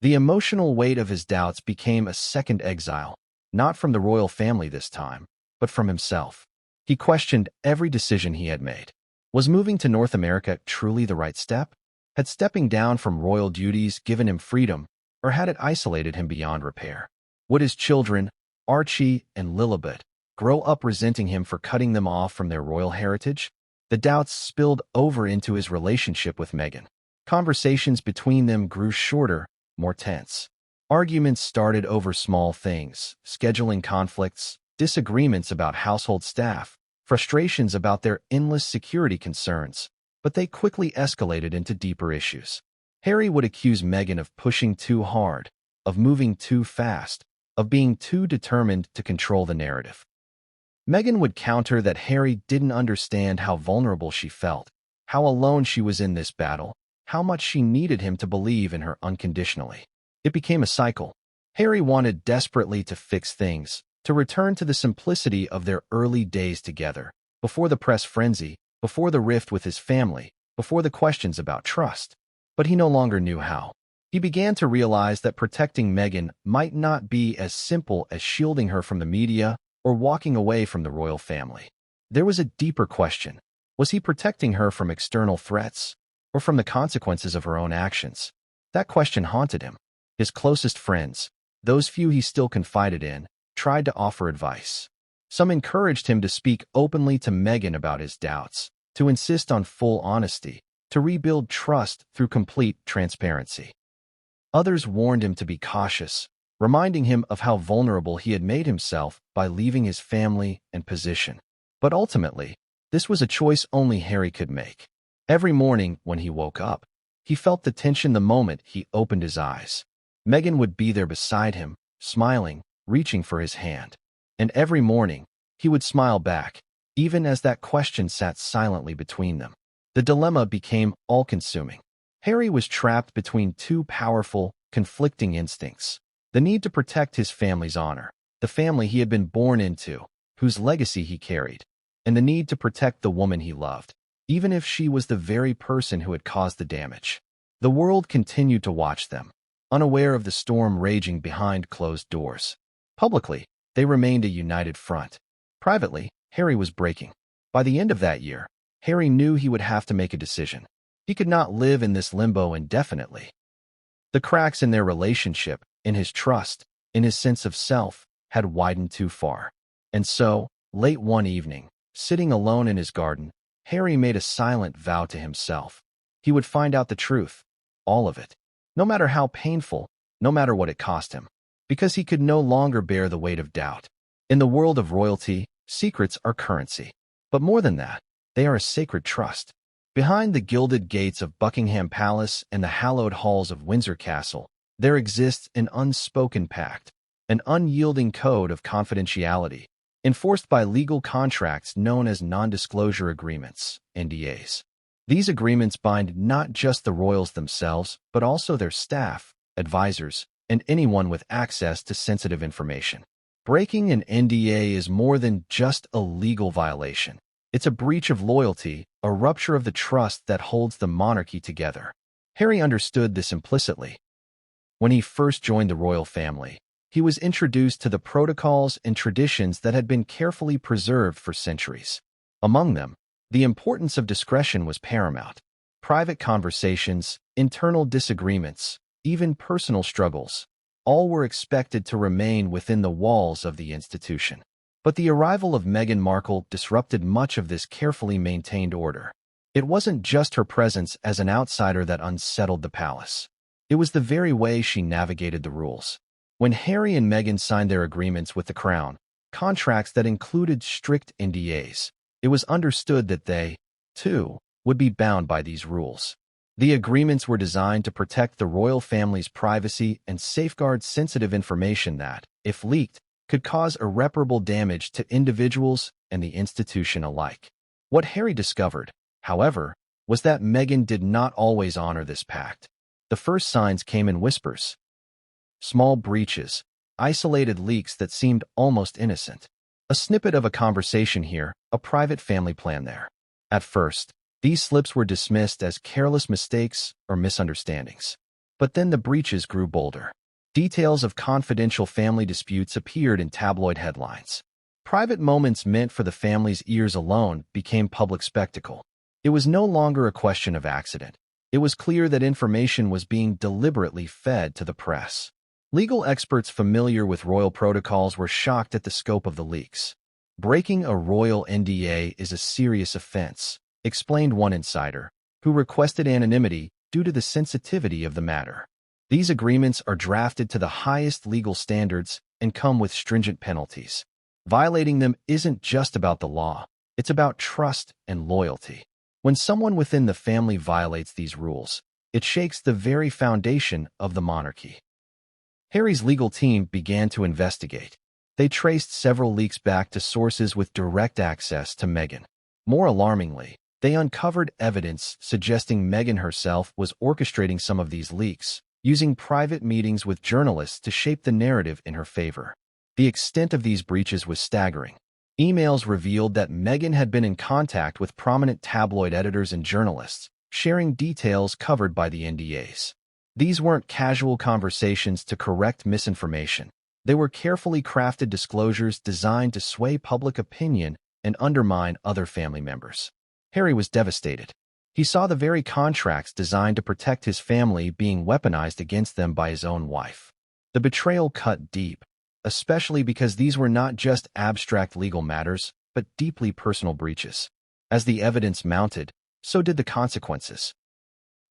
The emotional weight of his doubts became a second exile, not from the royal family this time, but from himself. He questioned every decision he had made. Was moving to North America truly the right step? Had stepping down from royal duties given him freedom, or had it isolated him beyond repair? Would his children, Archie and Lilibet, grow up resenting him for cutting them off from their royal heritage? The doubts spilled over into his relationship with Meghan. Conversations between them grew shorter, more tense. Arguments started over small things: scheduling conflicts, disagreements about household staff, frustrations about their endless security concerns, but they quickly escalated into deeper issues. Harry would accuse Meghan of pushing too hard, of moving too fast, of being too determined to control the narrative. Meghan would counter that Harry didn't understand how vulnerable she felt, how alone she was in this battle, how much she needed him to believe in her unconditionally. It became a cycle. Harry wanted desperately to fix things, to return to the simplicity of their early days together, before the press frenzy, before the rift with his family, before the questions about trust. But he no longer knew how. He began to realize that protecting Meghan might not be as simple as shielding her from the media or walking away from the royal family. There was a deeper question. Was he protecting her from external threats or from the consequences of her own actions? That question haunted him. His closest friends, those few he still confided in, tried to offer advice. Some encouraged him to speak openly to Meghan about his doubts, to insist on full honesty, to rebuild trust through complete transparency. Others warned him to be cautious, reminding him of how vulnerable he had made himself by leaving his family and position. But ultimately, this was a choice only Harry could make. Every morning when he woke up, he felt the tension the moment he opened his eyes. Meghan would be there beside him, smiling, reaching for his hand. And every morning, he would smile back, even as that question sat silently between them. The dilemma became all-consuming. Harry was trapped between two powerful, conflicting instincts. The need to protect his family's honor, the family he had been born into, whose legacy he carried, and the need to protect the woman he loved, even if she was the very person who had caused the damage. The world continued to watch them, unaware of the storm raging behind closed doors. Publicly, they remained a united front. Privately, Harry was breaking. By the end of that year, Harry knew he would have to make a decision. He could not live in this limbo indefinitely. The cracks in their relationship, in his trust, in his sense of self, had widened too far. And so, late one evening, sitting alone in his garden, Harry made a silent vow to himself. He would find out the truth, all of it, no matter how painful, no matter what it cost him, because he could no longer bear the weight of doubt. In the world of royalty, secrets are currency. But more than that, they are a sacred trust. Behind the gilded gates of Buckingham Palace and the hallowed halls of Windsor Castle, there exists an unspoken pact, an unyielding code of confidentiality, enforced by legal contracts known as non-disclosure agreements, NDAs. These agreements bind not just the royals themselves, but also their staff, advisors, and anyone with access to sensitive information. Breaking an NDA is more than just a legal violation. It's a breach of loyalty, a rupture of the trust that holds the monarchy together. Harry understood this implicitly. When he first joined the royal family, he was introduced to the protocols and traditions that had been carefully preserved for centuries. Among them, the importance of discretion was paramount. Private conversations, internal disagreements, even personal struggles, all were expected to remain within the walls of the institution. But the arrival of Meghan Markle disrupted much of this carefully maintained order. It wasn't just her presence as an outsider that unsettled the palace. It was the very way she navigated the rules. When Harry and Meghan signed their agreements with the Crown, contracts that included strict NDAs, it was understood that they, too, would be bound by these rules. The agreements were designed to protect the royal family's privacy and safeguard sensitive information that, if leaked, could cause irreparable damage to individuals and the institution alike. What Harry discovered, however, was that Meghan did not always honor this pact. The first signs came in whispers. Small breaches, isolated leaks that seemed almost innocent. A snippet of a conversation here, a private family plan there. At first, these slips were dismissed as careless mistakes or misunderstandings. But then the breaches grew bolder. Details of confidential family disputes appeared in tabloid headlines. Private moments meant for the family's ears alone became public spectacle. It was no longer a question of accident. It was clear that information was being deliberately fed to the press. Legal experts familiar with royal protocols were shocked at the scope of the leaks. Breaking a royal NDA is a serious offense, explained one insider, who requested anonymity due to the sensitivity of the matter. These agreements are drafted to the highest legal standards and come with stringent penalties. Violating them isn't just about the law, it's about trust and loyalty. When someone within the family violates these rules, it shakes the very foundation of the monarchy. Harry's legal team began to investigate. They traced several leaks back to sources with direct access to Meghan. More alarmingly, they uncovered evidence suggesting Meghan herself was orchestrating some of these leaks, using private meetings with journalists to shape the narrative in her favor. The extent of these breaches was staggering. Emails revealed that Meghan had been in contact with prominent tabloid editors and journalists, sharing details covered by the NDAs. These weren't casual conversations to correct misinformation. They were carefully crafted disclosures designed to sway public opinion and undermine other family members. Harry was devastated. He saw the very contracts designed to protect his family being weaponized against them by his own wife. The betrayal cut deep, especially because these were not just abstract legal matters, but deeply personal breaches. As the evidence mounted, so did the consequences.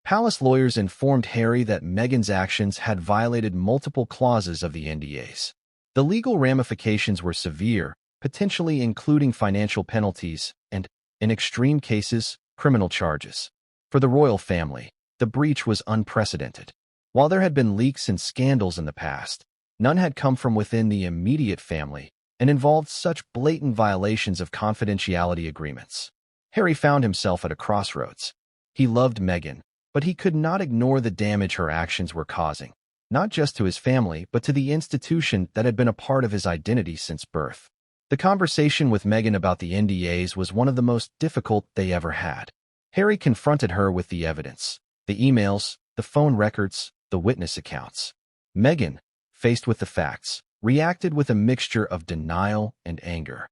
Palace lawyers informed Harry that Meghan's actions had violated multiple clauses of the NDAs. The legal ramifications were severe, potentially including financial penalties and, in extreme cases, criminal charges. For the royal family, the breach was unprecedented. While there had been leaks and scandals in the past, none had come from within the immediate family and involved such blatant violations of confidentiality agreements. Harry found himself at a crossroads. He loved Meghan, but he could not ignore the damage her actions were causing, not just to his family but to the institution that had been a part of his identity since birth. The conversation with Meghan about the NDAs was one of the most difficult they ever had. Harry confronted her with the evidence, the emails, the phone records, the witness accounts. Meghan, faced with the facts, reacted with a mixture of denial and anger.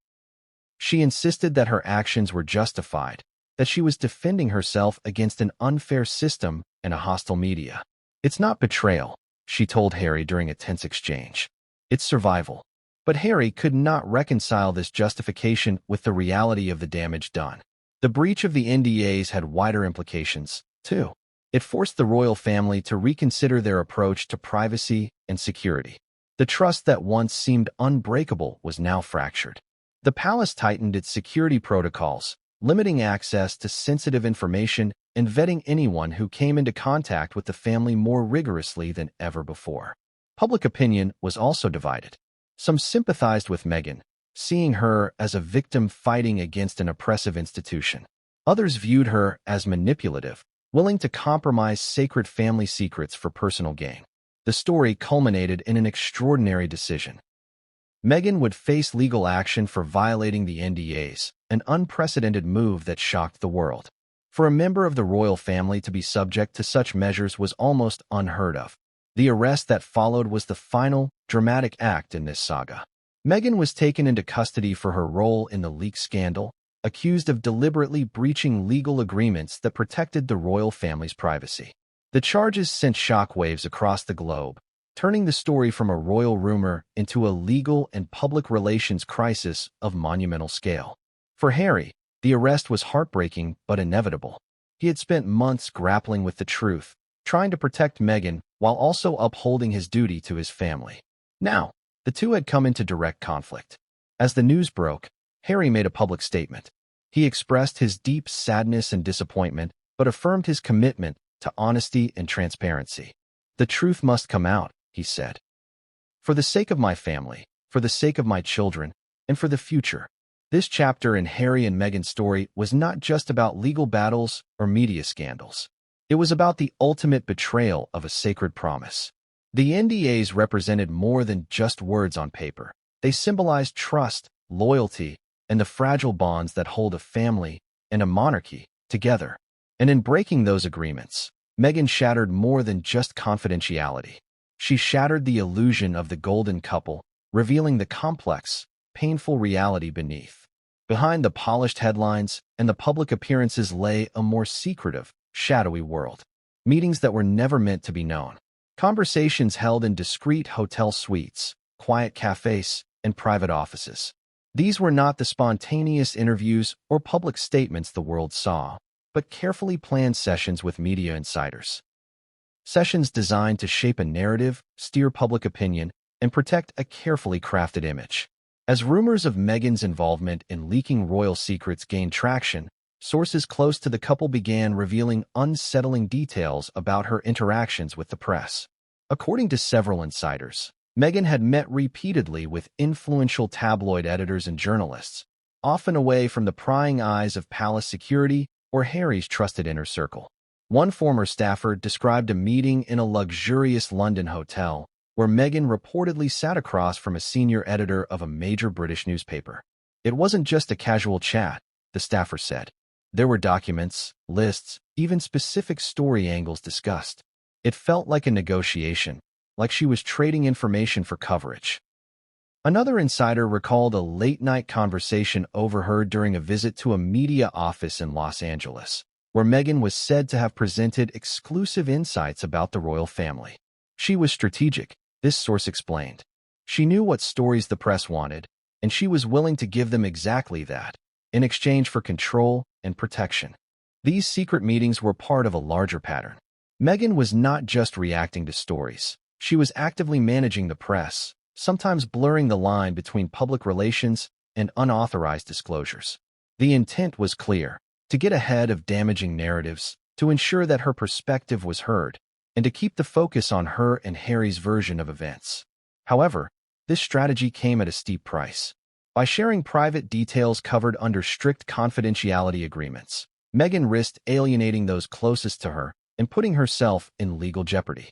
She insisted that her actions were justified, that she was defending herself against an unfair system and a hostile media. "It's not betrayal," she told Harry during a tense exchange. "It's survival." But Harry could not reconcile this justification with the reality of the damage done. The breach of the NDAs had wider implications, too. It forced the royal family to reconsider their approach to privacy and security. The trust that once seemed unbreakable was now fractured. The palace tightened its security protocols, limiting access to sensitive information and vetting anyone who came into contact with the family more rigorously than ever before. Public opinion was also divided. Some sympathized with Meghan, seeing her as a victim fighting against an oppressive institution. Others viewed her as manipulative, willing to compromise sacred family secrets for personal gain. The story culminated in an extraordinary decision. Meghan would face legal action for violating the NDAs, an unprecedented move that shocked the world. For a member of the royal family to be subject to such measures was almost unheard of. The arrest that followed was the final, dramatic act in this saga. Meghan was taken into custody for her role in the leak scandal, accused of deliberately breaching legal agreements that protected the royal family's privacy. The charges sent shockwaves across the globe, turning the story from a royal rumor into a legal and public relations crisis of monumental scale. For Harry, the arrest was heartbreaking but inevitable. He had spent months grappling with the truth, trying to protect Meghan while also upholding his duty to his family. Now, the two had come into direct conflict. As the news broke, Harry made a public statement. He expressed his deep sadness and disappointment, but affirmed his commitment to honesty and transparency. "The truth must come out," he said. "For the sake of my family, for the sake of my children, and for the future." This chapter in Harry and Meghan's story was not just about legal battles or media scandals. It was about the ultimate betrayal of a sacred promise. The NDAs represented more than just words on paper. They symbolized trust, loyalty, and the fragile bonds that hold a family and a monarchy together. And in breaking those agreements, Meghan shattered more than just confidentiality. She shattered the illusion of the golden couple, revealing the complex, painful reality beneath. Behind the polished headlines and the public appearances lay a more secretive, shadowy world. Meetings that were never meant to be known. Conversations held in discreet hotel suites, quiet cafes, and private offices. These were not the spontaneous interviews or public statements the world saw, but carefully planned sessions with media insiders. Sessions designed to shape a narrative, steer public opinion, and protect a carefully crafted image. As rumors of Meghan's involvement in leaking royal secrets gained traction, sources close to the couple began revealing unsettling details about her interactions with the press. According to several insiders, Meghan had met repeatedly with influential tabloid editors and journalists, often away from the prying eyes of palace security or Harry's trusted inner circle. One former staffer described a meeting in a luxurious London hotel where Meghan reportedly sat across from a senior editor of a major British newspaper. "It wasn't just a casual chat," the staffer said. "There were documents, lists, even specific story angles discussed. It felt like a negotiation, like she was trading information for coverage." Another insider recalled a late-night conversation overheard during a visit to a media office in Los Angeles, where Meghan was said to have presented exclusive insights about the royal family. She was strategic, this source explained. She knew what stories the press wanted, and she was willing to give them exactly that, in exchange for control and protection. These secret meetings were part of a larger pattern. Meghan was not just reacting to stories. She was actively managing the press, sometimes blurring the line between public relations and unauthorized disclosures. The intent was clear: to get ahead of damaging narratives, to ensure that her perspective was heard, and to keep the focus on her and Harry's version of events. However, this strategy came at a steep price. By sharing private details covered under strict confidentiality agreements, Meghan risked alienating those closest to her and putting herself in legal jeopardy.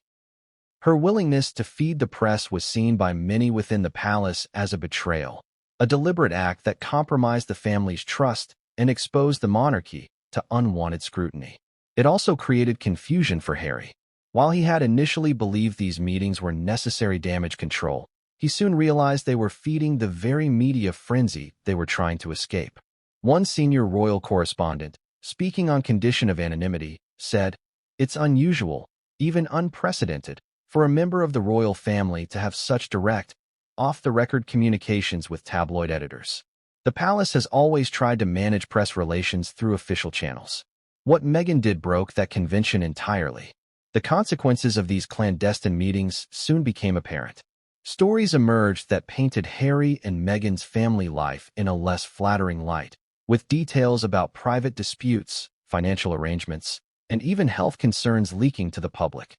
Her willingness to feed the press was seen by many within the palace as a betrayal, a deliberate act that compromised the family's trust and exposed the monarchy to unwanted scrutiny. It also created confusion for Harry. While he had initially believed these meetings were necessary damage control, he soon realized they were feeding the very media frenzy they were trying to escape. One senior royal correspondent, speaking on condition of anonymity, said, "It's unusual, even unprecedented, for a member of the royal family to have such direct, off-the-record communications with tabloid editors. The palace has always tried to manage press relations through official channels. What Meghan did broke that convention entirely." The consequences of these clandestine meetings soon became apparent. Stories emerged that painted Harry and Meghan's family life in a less flattering light, with details about private disputes, financial arrangements, and even health concerns leaking to the public.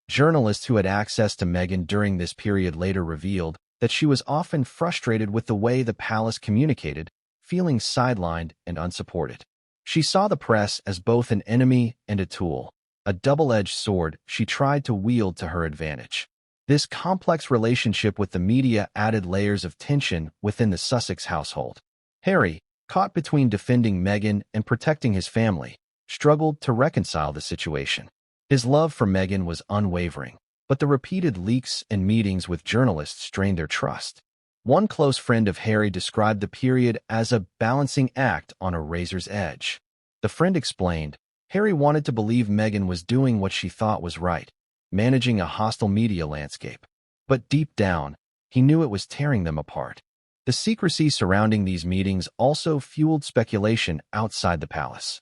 Journalists who had access to Meghan during this period later revealed that she was often frustrated with the way the palace communicated, feeling sidelined and unsupported. She saw the press as both an enemy and a tool, a double-edged sword she tried to wield to her advantage. This complex relationship with the media added layers of tension within the Sussex household. Harry, caught between defending Meghan and protecting his family, struggled to reconcile the situation. His love for Meghan was unwavering, but the repeated leaks and meetings with journalists strained their trust. One close friend of Harry described the period as a balancing act on a razor's edge. The friend explained, Harry wanted to believe Meghan was doing what she thought was right, managing a hostile media landscape. But deep down, he knew it was tearing them apart. The secrecy surrounding these meetings also fueled speculation outside the palace.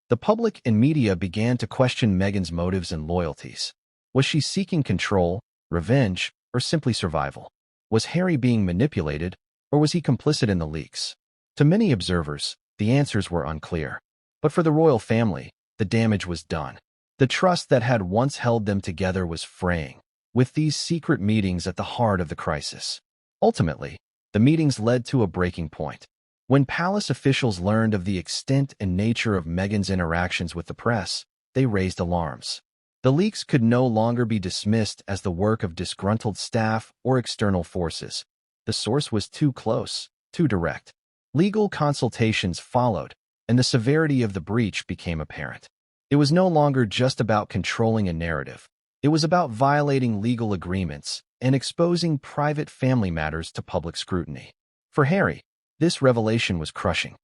The public and media began to question Meghan's motives and loyalties. Was she seeking control, revenge, or simply survival? Was Harry being manipulated, or was he complicit in the leaks? To many observers, the answers were unclear. But for the royal family, the damage was done. The trust that had once held them together was fraying, with these secret meetings at the heart of the crisis. Ultimately, the meetings led to a breaking point. When palace officials learned of the extent and nature of Meghan's interactions with the press, they raised alarms. The leaks could no longer be dismissed as the work of disgruntled staff or external forces. The source was too close, too direct. Legal consultations followed, and the severity of the breach became apparent. It was no longer just about controlling a narrative. It was about violating legal agreements and exposing private family matters to public scrutiny. For Harry, this revelation was crushing.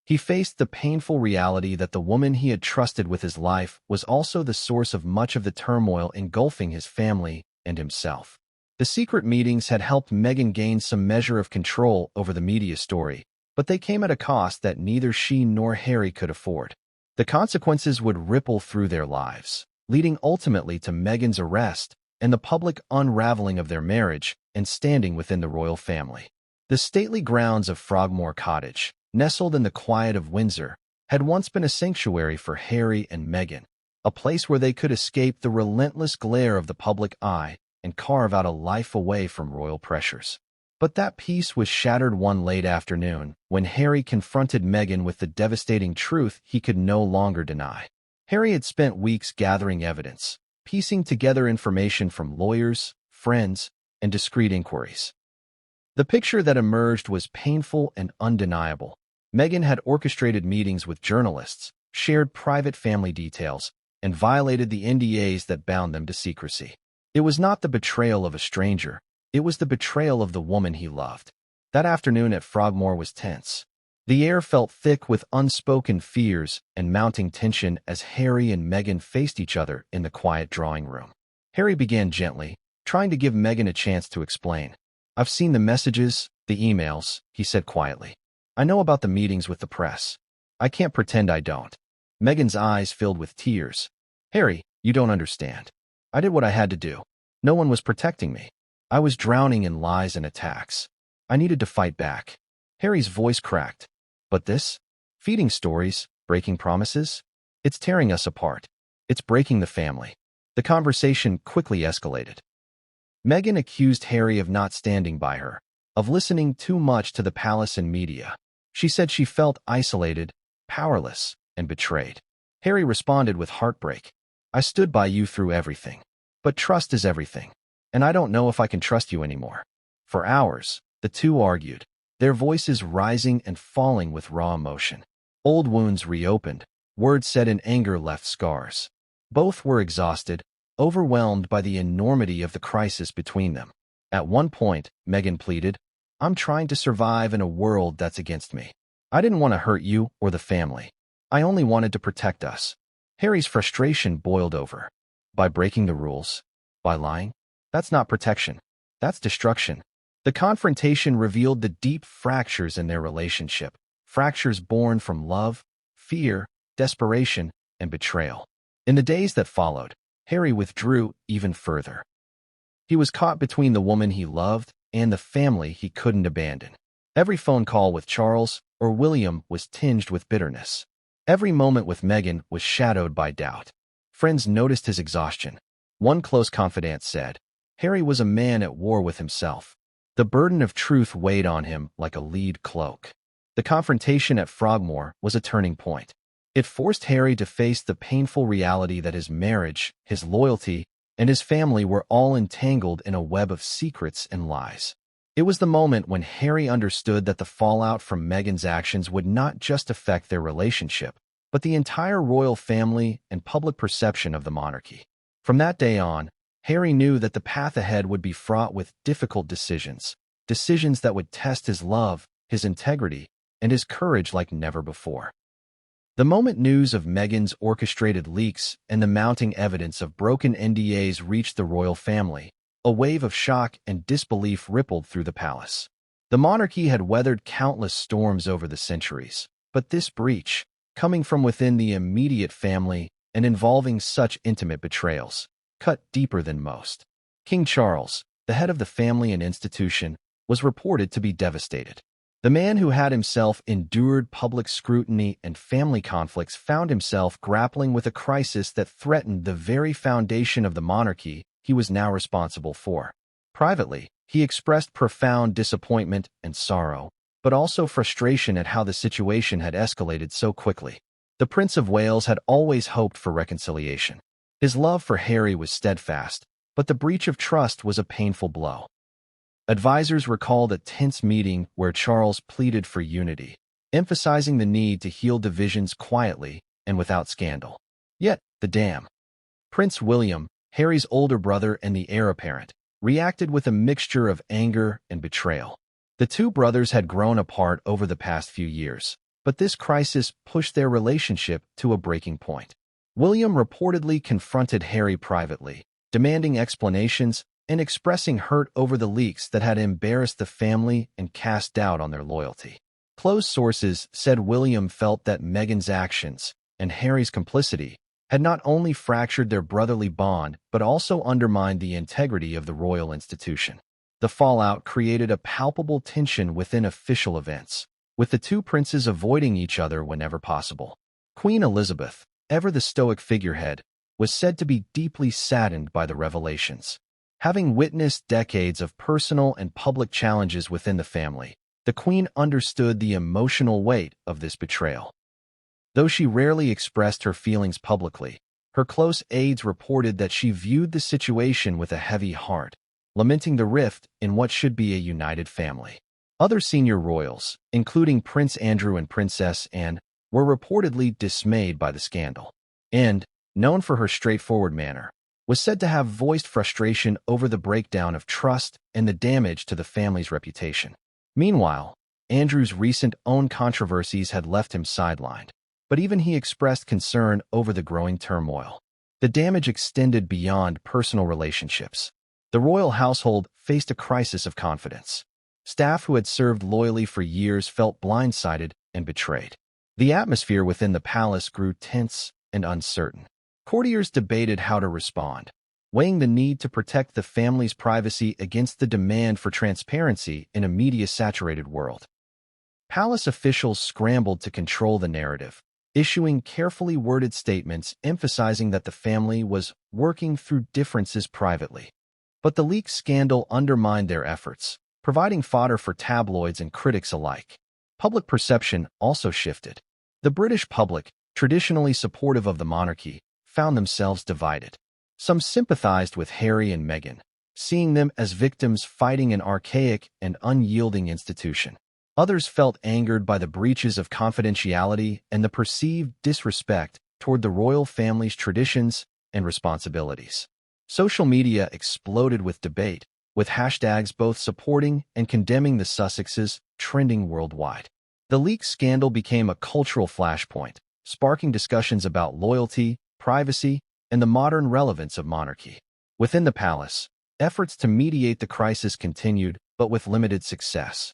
He faced the painful reality that the woman he had trusted with his life was also the source of much of the turmoil engulfing his family and himself. The secret meetings had helped Meghan gain some measure of control over the media story, but they came at a cost that neither she nor Harry could afford. The consequences would ripple through their lives, leading ultimately to Meghan's arrest and the public unraveling of their marriage and standing within the royal family. The stately grounds of Frogmore Cottage, nestled in the quiet of Windsor, had once been a sanctuary for Harry and Meghan, a place where they could escape the relentless glare of the public eye and carve out a life away from royal pressures. But that peace was shattered one late afternoon when Harry confronted Meghan with the devastating truth he could no longer deny. Harry had spent weeks gathering evidence, piecing together information from lawyers, friends, and discreet inquiries. The picture that emerged was painful and undeniable. Meghan had orchestrated meetings with journalists, shared private family details, and violated the NDAs that bound them to secrecy. It was not the betrayal of a stranger, It was the betrayal of the woman he loved. That afternoon at Frogmore was tense. The air felt thick with unspoken fears and mounting tension as Harry and Meghan faced each other in the quiet drawing room. Harry began gently, trying to give Meghan a chance to explain. "I've seen the messages, the emails," he said quietly. "I know about the meetings with the press. I can't pretend I don't." Meghan's eyes filled with tears. "Harry, you don't understand. I did what I had to do. No one was protecting me. I was drowning in lies and attacks. I needed to fight back." Harry's voice cracked. "But this? Feeding stories, breaking promises? It's tearing us apart. It's breaking the family." The conversation quickly escalated. Meghan accused Harry of not standing by her, of listening too much to the palace and media. She said she felt isolated, powerless, and betrayed. Harry responded with heartbreak. "I stood by you through everything. But trust is everything. And I don't know if I can trust you anymore." For hours, the two argued, their voices rising and falling with raw emotion. Old wounds reopened, words said in anger left scars. Both were exhausted, overwhelmed by the enormity of the crisis between them. At one point, Meghan pleaded, "I'm trying to survive in a world that's against me. I didn't want to hurt you or the family. I only wanted to protect us." Harry's frustration boiled over. By breaking the rules? By lying? That's not protection. That's destruction. The confrontation revealed the deep fractures in their relationship, fractures born from love, fear, desperation, and betrayal. In the days that followed, Harry withdrew even further. He was caught between the woman he loved and the family he couldn't abandon. Every phone call with Charles or William was tinged with bitterness. Every moment with Meghan was shadowed by doubt. Friends noticed his exhaustion. One close confidant said, Harry was a man at war with himself. The burden of truth weighed on him like a lead cloak. The confrontation at Frogmore was a turning point. It forced Harry to face the painful reality that his marriage, his loyalty, and his family were all entangled in a web of secrets and lies. It was the moment when Harry understood that the fallout from Meghan's actions would not just affect their relationship, but the entire royal family and public perception of the monarchy. From that day on, Harry knew that the path ahead would be fraught with difficult decisions, decisions that would test his love, his integrity, and his courage like never before. The moment news of Meghan's orchestrated leaks and the mounting evidence of broken NDAs reached the royal family, a wave of shock and disbelief rippled through the palace. The monarchy had weathered countless storms over the centuries, but this breach, coming from within the immediate family and involving such intimate betrayals, cut deeper than most. King Charles, the head of the family and institution, was reported to be devastated. The man who had himself endured public scrutiny and family conflicts found himself grappling with a crisis that threatened the very foundation of the monarchy he was now responsible for. Privately, he expressed profound disappointment and sorrow, but also frustration at how the situation had escalated so quickly. The Prince of Wales had always hoped for reconciliation. His love for Harry was steadfast, but the breach of trust was a painful blow. Advisors recalled a tense meeting where Charles pleaded for unity, emphasizing the need to heal divisions quietly and without scandal. Yet, Prince William, Harry's older brother and the heir apparent, reacted with a mixture of anger and betrayal. The two brothers had grown apart over the past few years, but this crisis pushed their relationship to a breaking point. William reportedly confronted Harry privately, demanding explanations and expressing hurt over the leaks that had embarrassed the family and cast doubt on their loyalty. Close sources said William felt that Meghan's actions and Harry's complicity had not only fractured their brotherly bond but also undermined the integrity of the royal institution. The fallout created a palpable tension within official events, with the two princes avoiding each other whenever possible. Queen Elizabeth, ever the stoic figurehead, was said to be deeply saddened by the revelations. Having witnessed decades of personal and public challenges within the family, the Queen understood the emotional weight of this betrayal. Though she rarely expressed her feelings publicly, her close aides reported that she viewed the situation with a heavy heart, lamenting the rift in what should be a united family. Other senior royals, including Prince Andrew and Princess Anne, were reportedly dismayed by the scandal. And, known for her straightforward manner, was said to have voiced frustration over the breakdown of trust and the damage to the family's reputation. Meanwhile, Andrew's recent own controversies had left him sidelined, but even he expressed concern over the growing turmoil. The damage extended beyond personal relationships. The royal household faced a crisis of confidence. Staff who had served loyally for years felt blindsided and betrayed. The atmosphere within the palace grew tense and uncertain. Courtiers debated how to respond, weighing the need to protect the family's privacy against the demand for transparency in a media-saturated world. Palace officials scrambled to control the narrative, issuing carefully worded statements emphasizing that the family was working through differences privately. But the leak scandal undermined their efforts, providing fodder for tabloids and critics alike. Public perception also shifted. The British public, traditionally supportive of the monarchy, found themselves divided. Some sympathized with Harry and Meghan, seeing them as victims fighting an archaic and unyielding institution. Others felt angered by the breaches of confidentiality and the perceived disrespect toward the royal family's traditions and responsibilities. Social media exploded with debate, with hashtags both supporting and condemning the Sussexes trending worldwide. The leak scandal became a cultural flashpoint, sparking discussions about loyalty, privacy, and the modern relevance of monarchy. Within the palace, efforts to mediate the crisis continued, but with limited success.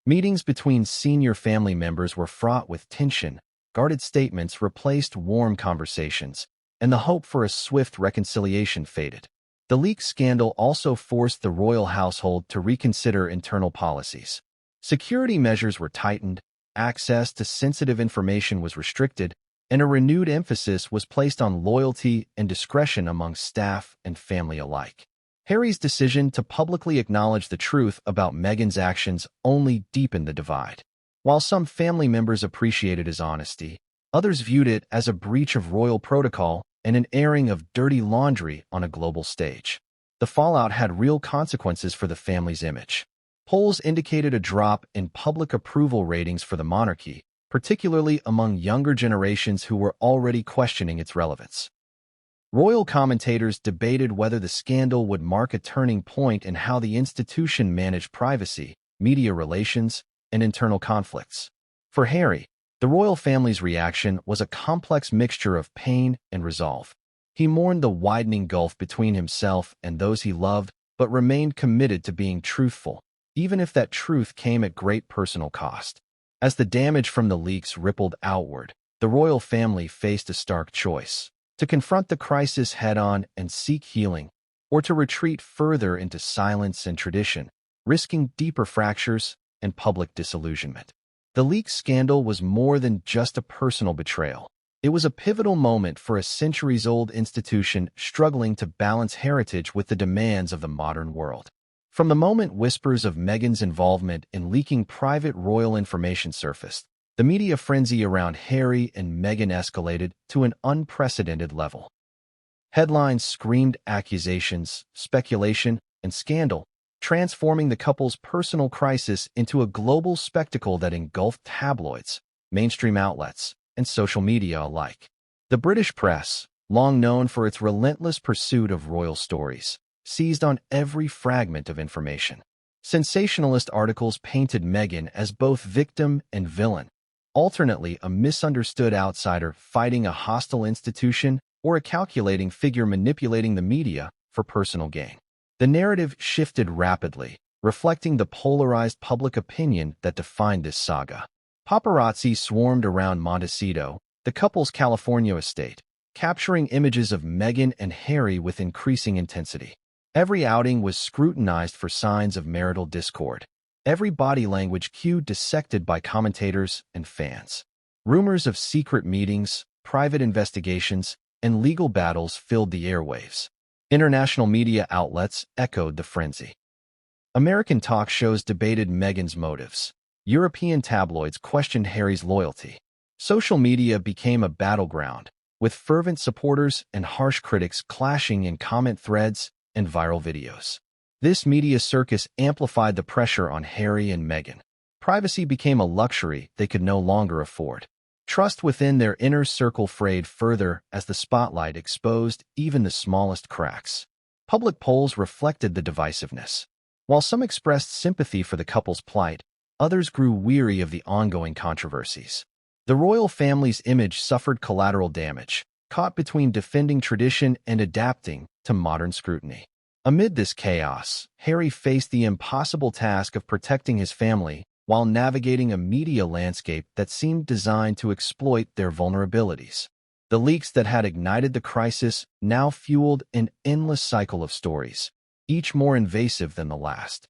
Meetings between senior family members were fraught with tension, guarded statements replaced warm conversations, and the hope for a swift reconciliation faded. The leak scandal also forced the royal household to reconsider internal policies. Security measures were tightened, access to sensitive information was restricted, and a renewed emphasis was placed on loyalty and discretion among staff and family alike. Harry's decision to publicly acknowledge the truth about Meghan's actions only deepened the divide. While some family members appreciated his honesty, others viewed it as a breach of royal protocol and an airing of dirty laundry on a global stage. The fallout had real consequences for the family's image. Polls indicated a drop in public approval ratings for the monarchy, particularly among younger generations who were already questioning its relevance. Royal commentators debated whether the scandal would mark a turning point in how the institution managed privacy, media relations, and internal conflicts. For Harry, the royal family's reaction was a complex mixture of pain and resolve. He mourned the widening gulf between himself and those he loved, but remained committed to being truthful, even if that truth came at great personal cost. As the damage from the leaks rippled outward, the royal family faced a stark choice: to confront the crisis head-on and seek healing, or to retreat further into silence and tradition, risking deeper fractures and public disillusionment. The leak scandal was more than just a personal betrayal. It was a pivotal moment for a centuries-old institution struggling to balance heritage with the demands of the modern world. From the moment whispers of Meghan's involvement in leaking private royal information surfaced, the media frenzy around Harry and Meghan escalated to an unprecedented level. Headlines screamed accusations, speculation, and scandal, transforming the couple's personal crisis into a global spectacle that engulfed tabloids, mainstream outlets, and social media alike. The British press, long known for its relentless pursuit of royal stories, seized on every fragment of information. Sensationalist articles painted Meghan as both victim and villain, alternately a misunderstood outsider fighting a hostile institution or a calculating figure manipulating the media for personal gain. The narrative shifted rapidly, reflecting the polarized public opinion that defined this saga. Paparazzi swarmed around Montecito, the couple's California estate, capturing images of Meghan and Harry with increasing intensity. Every outing was scrutinized for signs of marital discord. Every body language cue dissected by commentators and fans. Rumors of secret meetings, private investigations, and legal battles filled the airwaves. International media outlets echoed the frenzy. American talk shows debated Meghan's motives. European tabloids questioned Harry's loyalty. Social media became a battleground, with fervent supporters and harsh critics clashing in comment threads and viral videos. This media circus amplified the pressure on Harry and Meghan. Privacy became a luxury they could no longer afford. Trust within their inner circle frayed further as the spotlight exposed even the smallest cracks. Public polls reflected the divisiveness. While some expressed sympathy for the couple's plight, others grew weary of the ongoing controversies. The royal family's image suffered collateral damage, caught between defending tradition and adapting to modern scrutiny. Amid this chaos, Harry faced the impossible task of protecting his family while navigating a media landscape that seemed designed to exploit their vulnerabilities. The leaks that had ignited the crisis now fueled an endless cycle of stories, each more invasive than the last.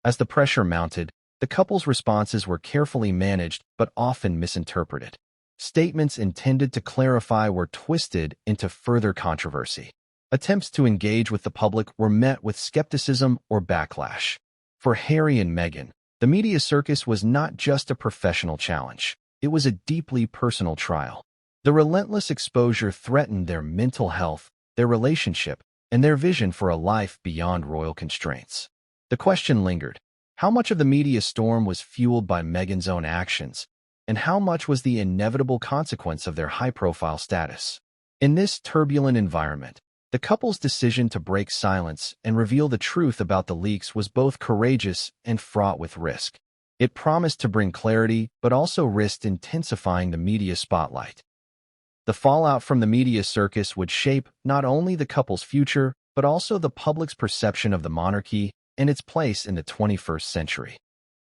As the pressure mounted, the couple's responses were carefully managed but often misinterpreted. Statements intended to clarify were twisted into further controversy. Attempts to engage with the public were met with skepticism or backlash. For Harry and Meghan, the media circus was not just a professional challenge. It was a deeply personal trial. The relentless exposure threatened their mental health, their relationship, and their vision for a life beyond royal constraints. The question lingered: how much of the media storm was fueled by Meghan's own actions, and how much was the inevitable consequence of their high-profile status? In this turbulent environment, the couple's decision to break silence and reveal the truth about the leaks was both courageous and fraught with risk. It promised to bring clarity, but also risked intensifying the media spotlight. The fallout from the media circus would shape not only the couple's future, but also the public's perception of the monarchy and its place in the 21st century.